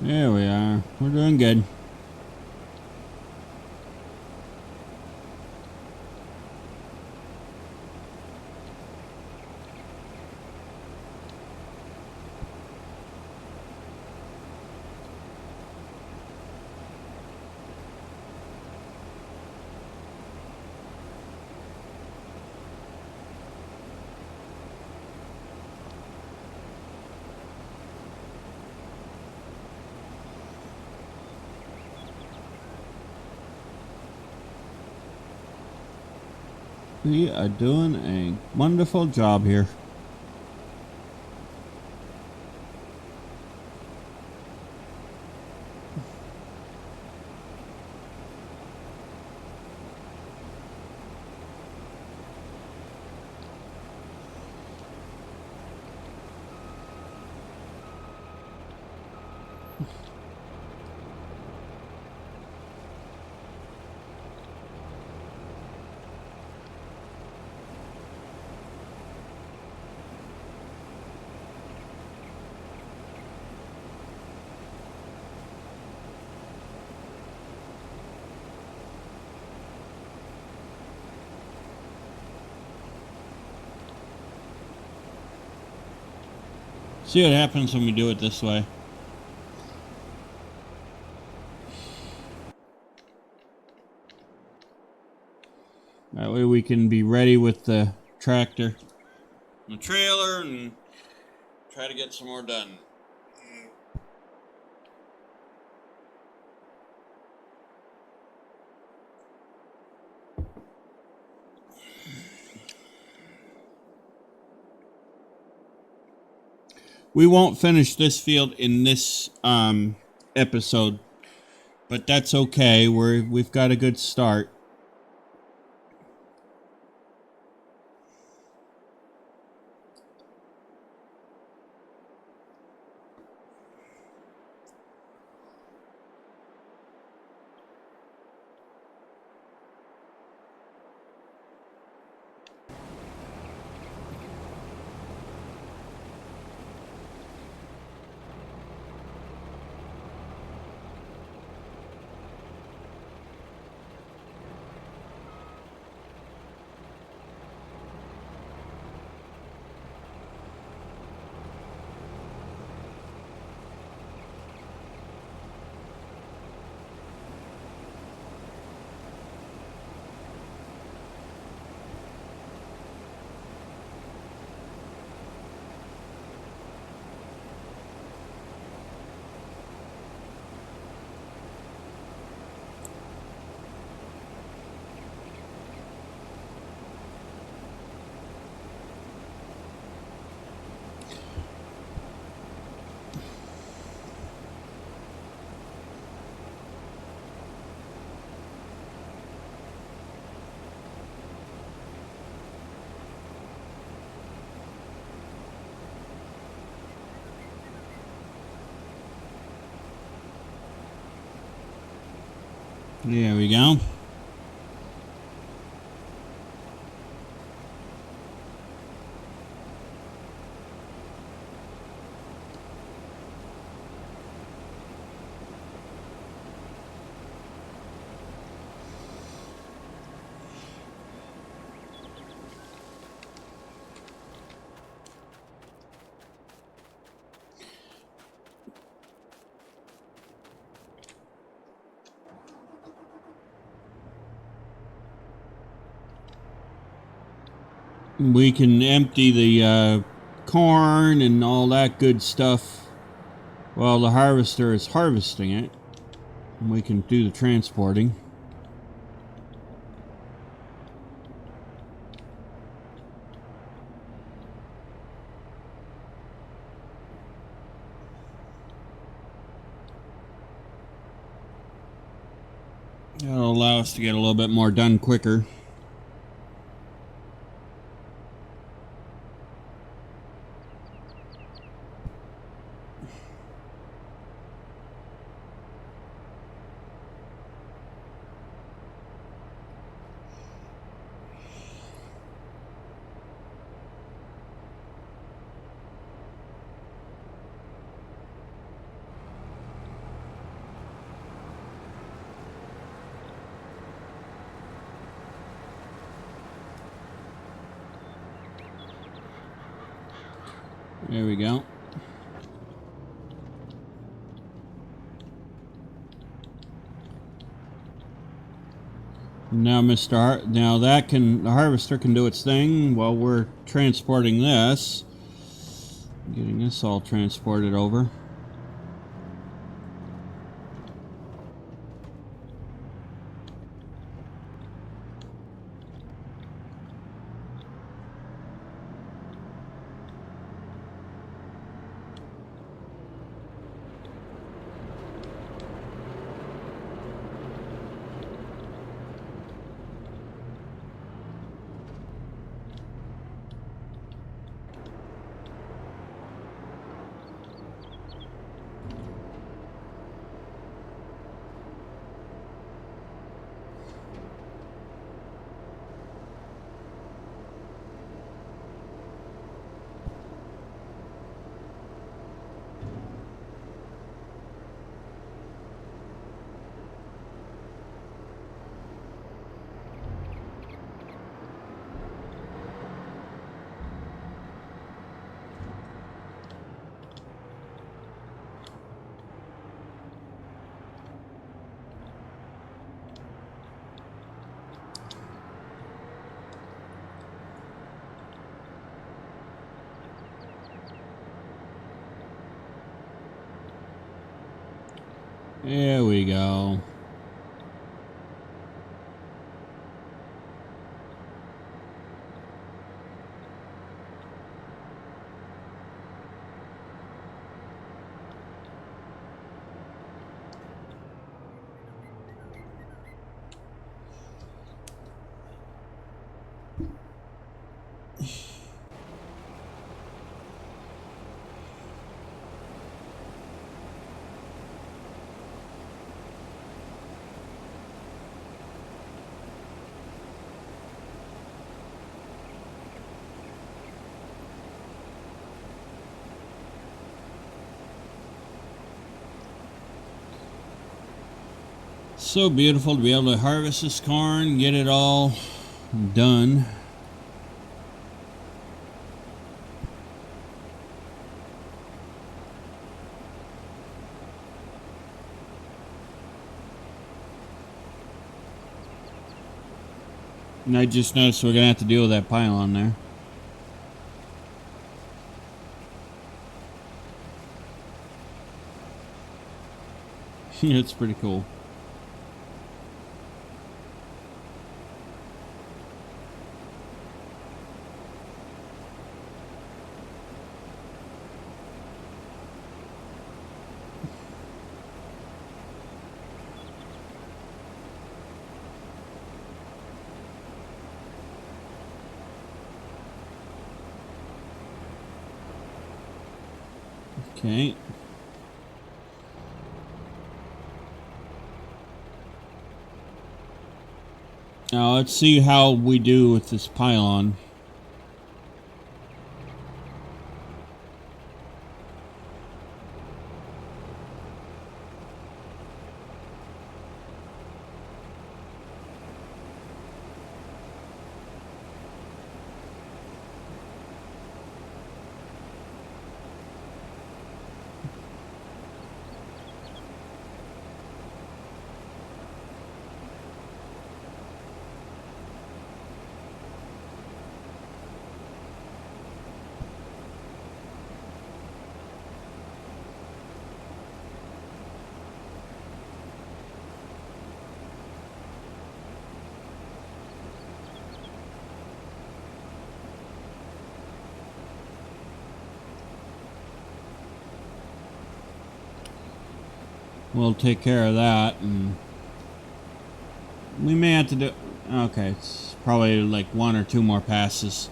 Speaker 1: There we are. We're doing good. We are doing a wonderful job here. See what happens when we do it this way. That way we can be ready with the tractor, the trailer, and try to get some more done. We won't finish this field in this episode, but that's okay. We've got a good start. There we go. We can empty the corn and all that good stuff while the harvester is harvesting it. And we can do the transporting. That'll allow us to get a little bit more done quicker. There we go. Now, the harvester can do its thing while we're transporting this. Getting this all transported over. There we go. So beautiful to be able to harvest this corn, get it all done. And I just noticed we're going to have to deal with that pylon there. It's pretty cool. Okay. Now let's see how we do with this pylon. We'll take care of that, and we may have to do... Okay, it's probably like 1 or 2 more passes.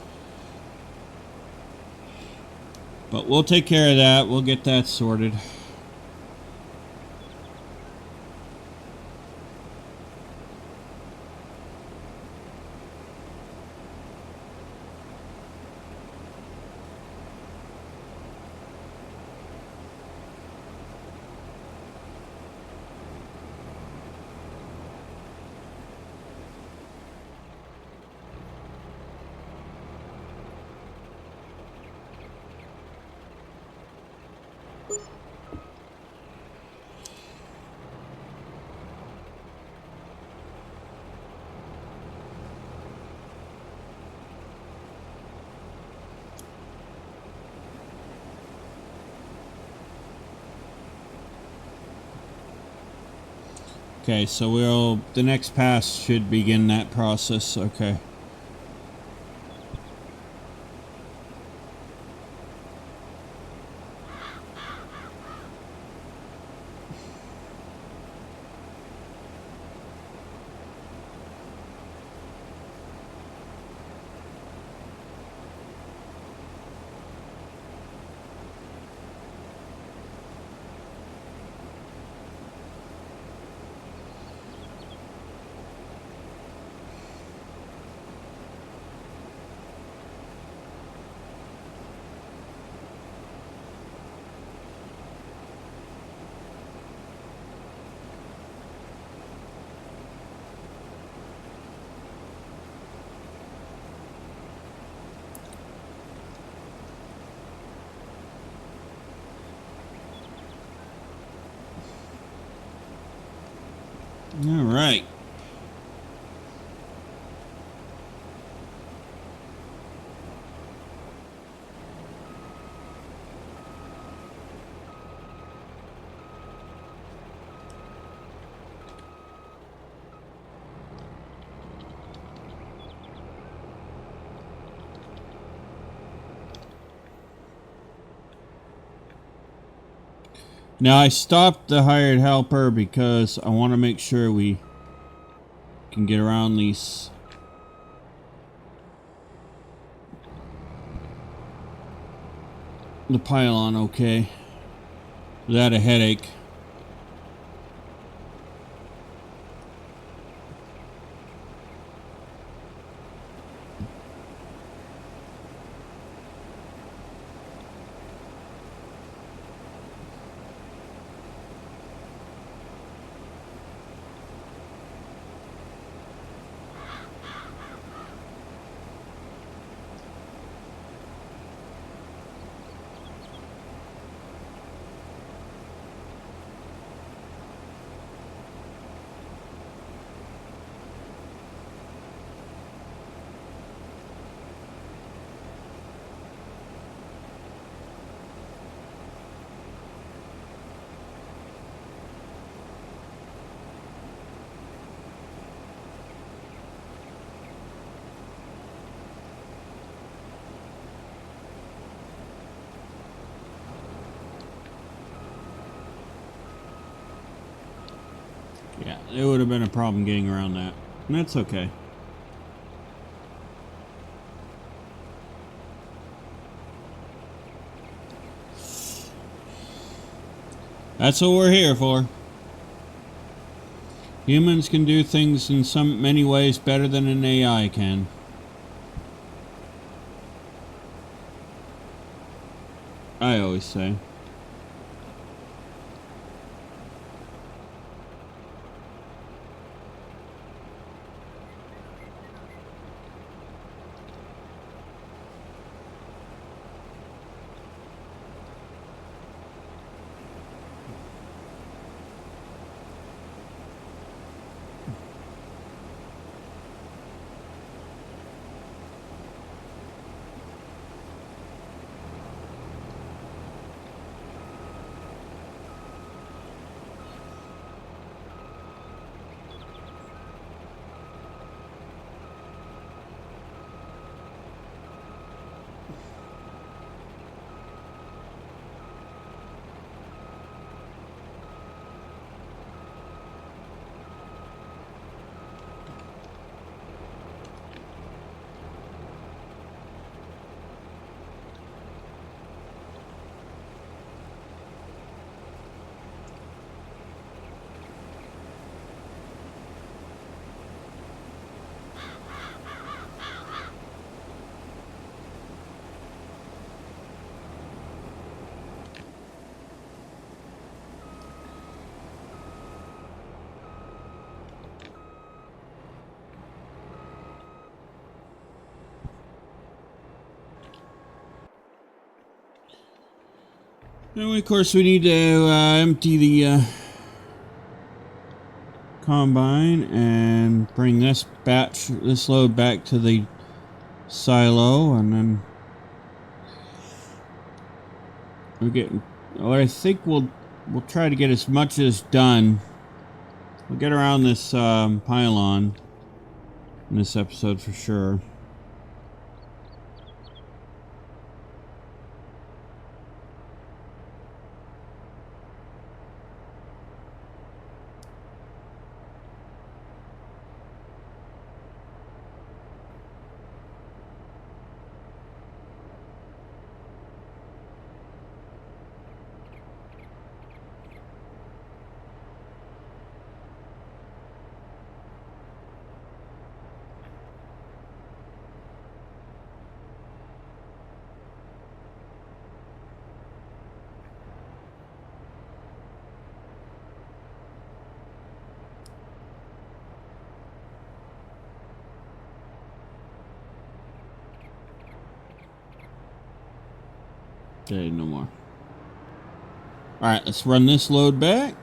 Speaker 1: But we'll take care of that. We'll get that sorted. Okay, so the next pass should begin that process. Okay. All right. Now I stopped the hired helper because I want to make sure we can get around the pylon okay without a headache. Yeah, it would have been a problem getting around that. And that's okay. That's what we're here for. Humans can do things in many ways better than an AI can. I always say. And of course, we need to empty the combine and bring this load back to the silo, and then we're getting. What I think we'll try to get as much as done. We'll get around this pylon in this episode for sure. Okay, no more. Alright, let's run this load back.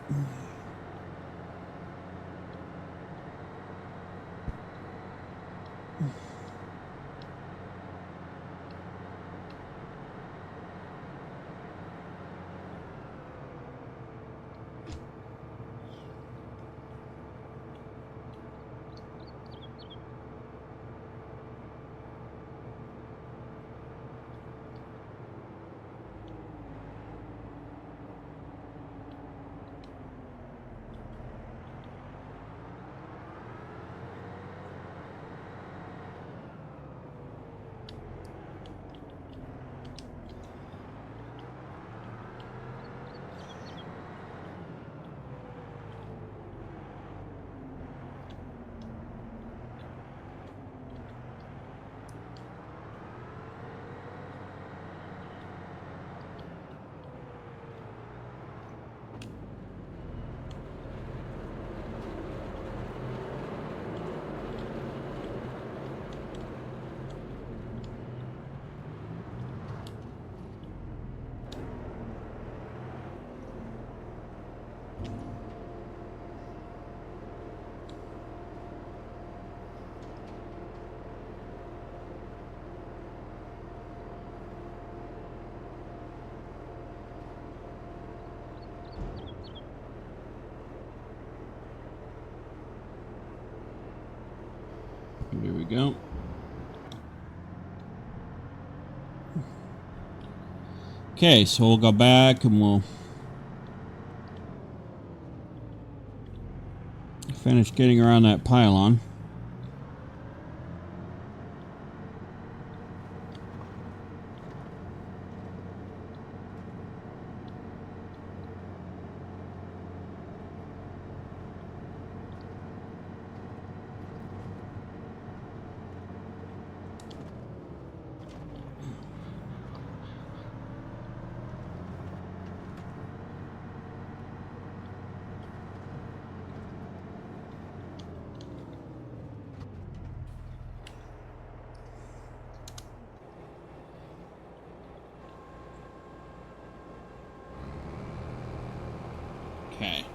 Speaker 1: Here we go. Okay, so we'll go back and we'll finish getting around that pylon. Okay.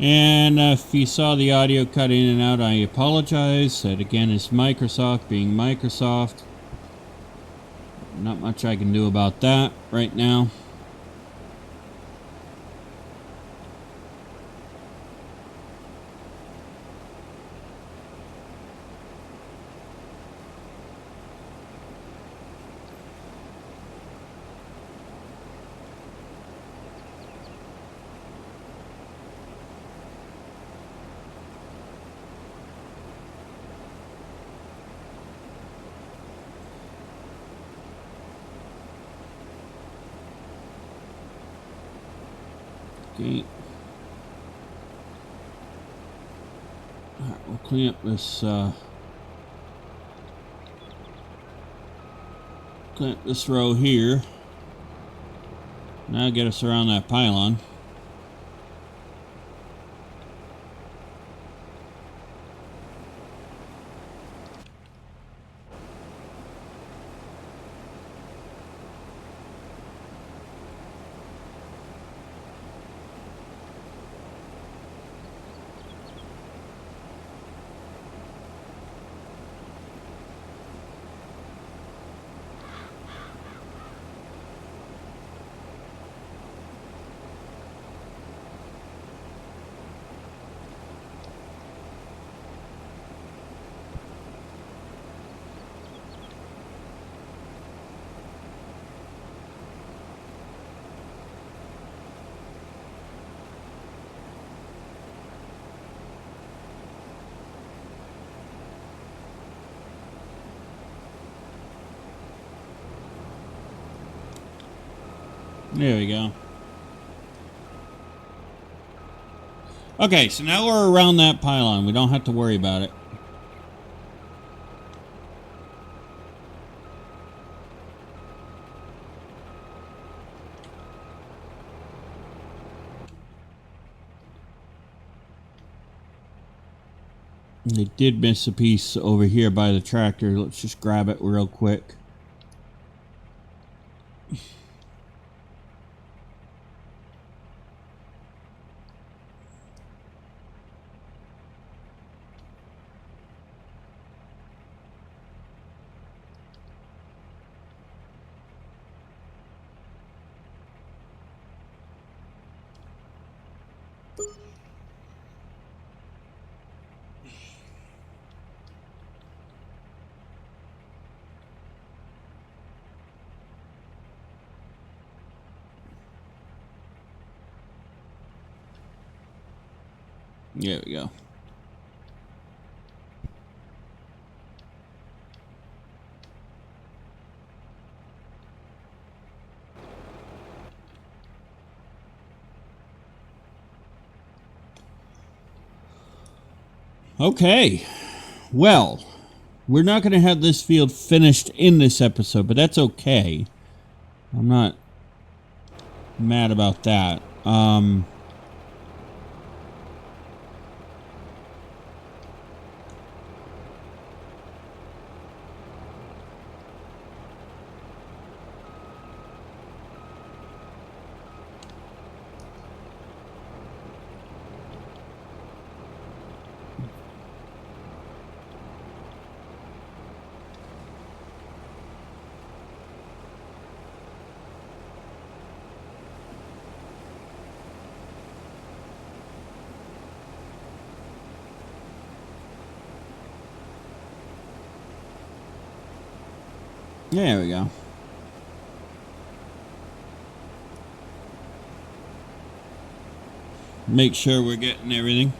Speaker 1: And if you saw the audio cut in and out, I apologize. That again is Microsoft being Microsoft. Not much I can do about that right now. Okay. Alright, we'll clean up this row here. Now get us around that pylon. There we go. Okay, so now we're around that pylon. We don't have to worry about it. They did miss a piece over here by the tractor. Let's just grab it real quick. There we go. Okay. Well, we're not going to have this field finished in this episode, but that's okay. I'm not mad about that. There we go. Make sure we're getting everything.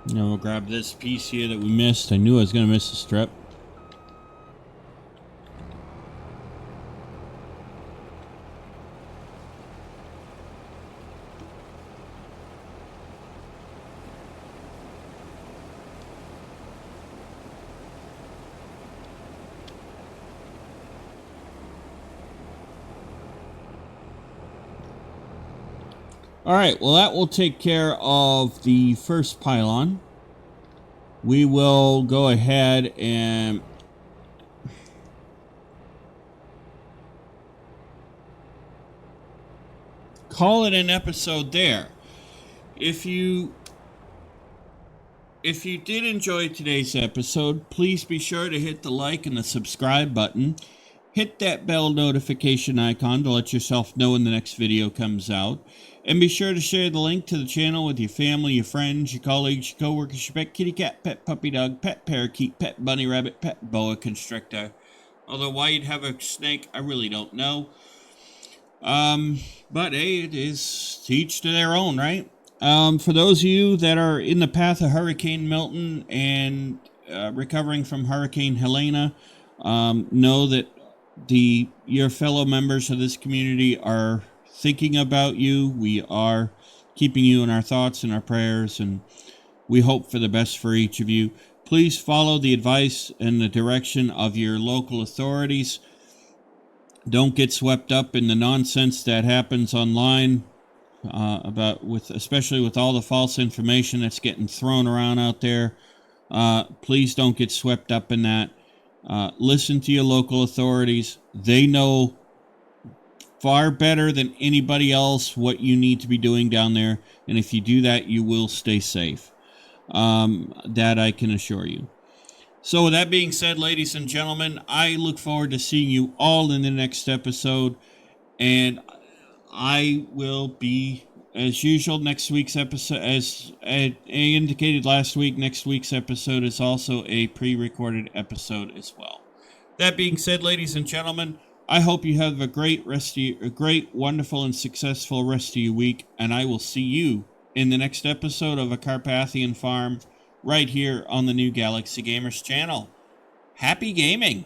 Speaker 1: Now we'll grab this piece here that we missed. I knew I was going to miss the strip. Alright, well that will take care of the first pylon. We will go ahead and call it an episode there. If you did enjoy today's episode, please be sure to hit the like and the subscribe button. Hit that bell notification icon to let yourself know when the next video comes out. And be sure to share the link to the channel with your family, your friends, your colleagues, your coworkers, your pet kitty cat, pet puppy dog, pet parakeet, pet bunny rabbit, pet boa constrictor. Although why you'd have a snake, I really don't know. But hey, it is to each to their own, right? For those of you that are in the path of Hurricane Milton and recovering from Hurricane Helena, know that your fellow members of this community are thinking about you. We are keeping you in our thoughts and our prayers, and we hope for the best for each of you. Please follow the advice and the direction of your local authorities. Don't get swept up in the nonsense that happens online, especially with all the false information that's getting thrown around out there. Please don't get swept up in that. Listen to your local authorities. They know far better than anybody else what you need to be doing down there, and if you do that, you will stay safe. That I can assure you. So with that being said, ladies and gentlemen, I look forward to seeing you all in the next episode, and I will be, as usual, next week's episode, as I indicated last week, next week's episode is also a pre-recorded episode as well. That being said, ladies and gentlemen, I hope you have a great wonderful, and successful rest of your week, and I will see you in the next episode of A Carpathian Farm right here on the New Galaxy Gamers channel. Happy gaming!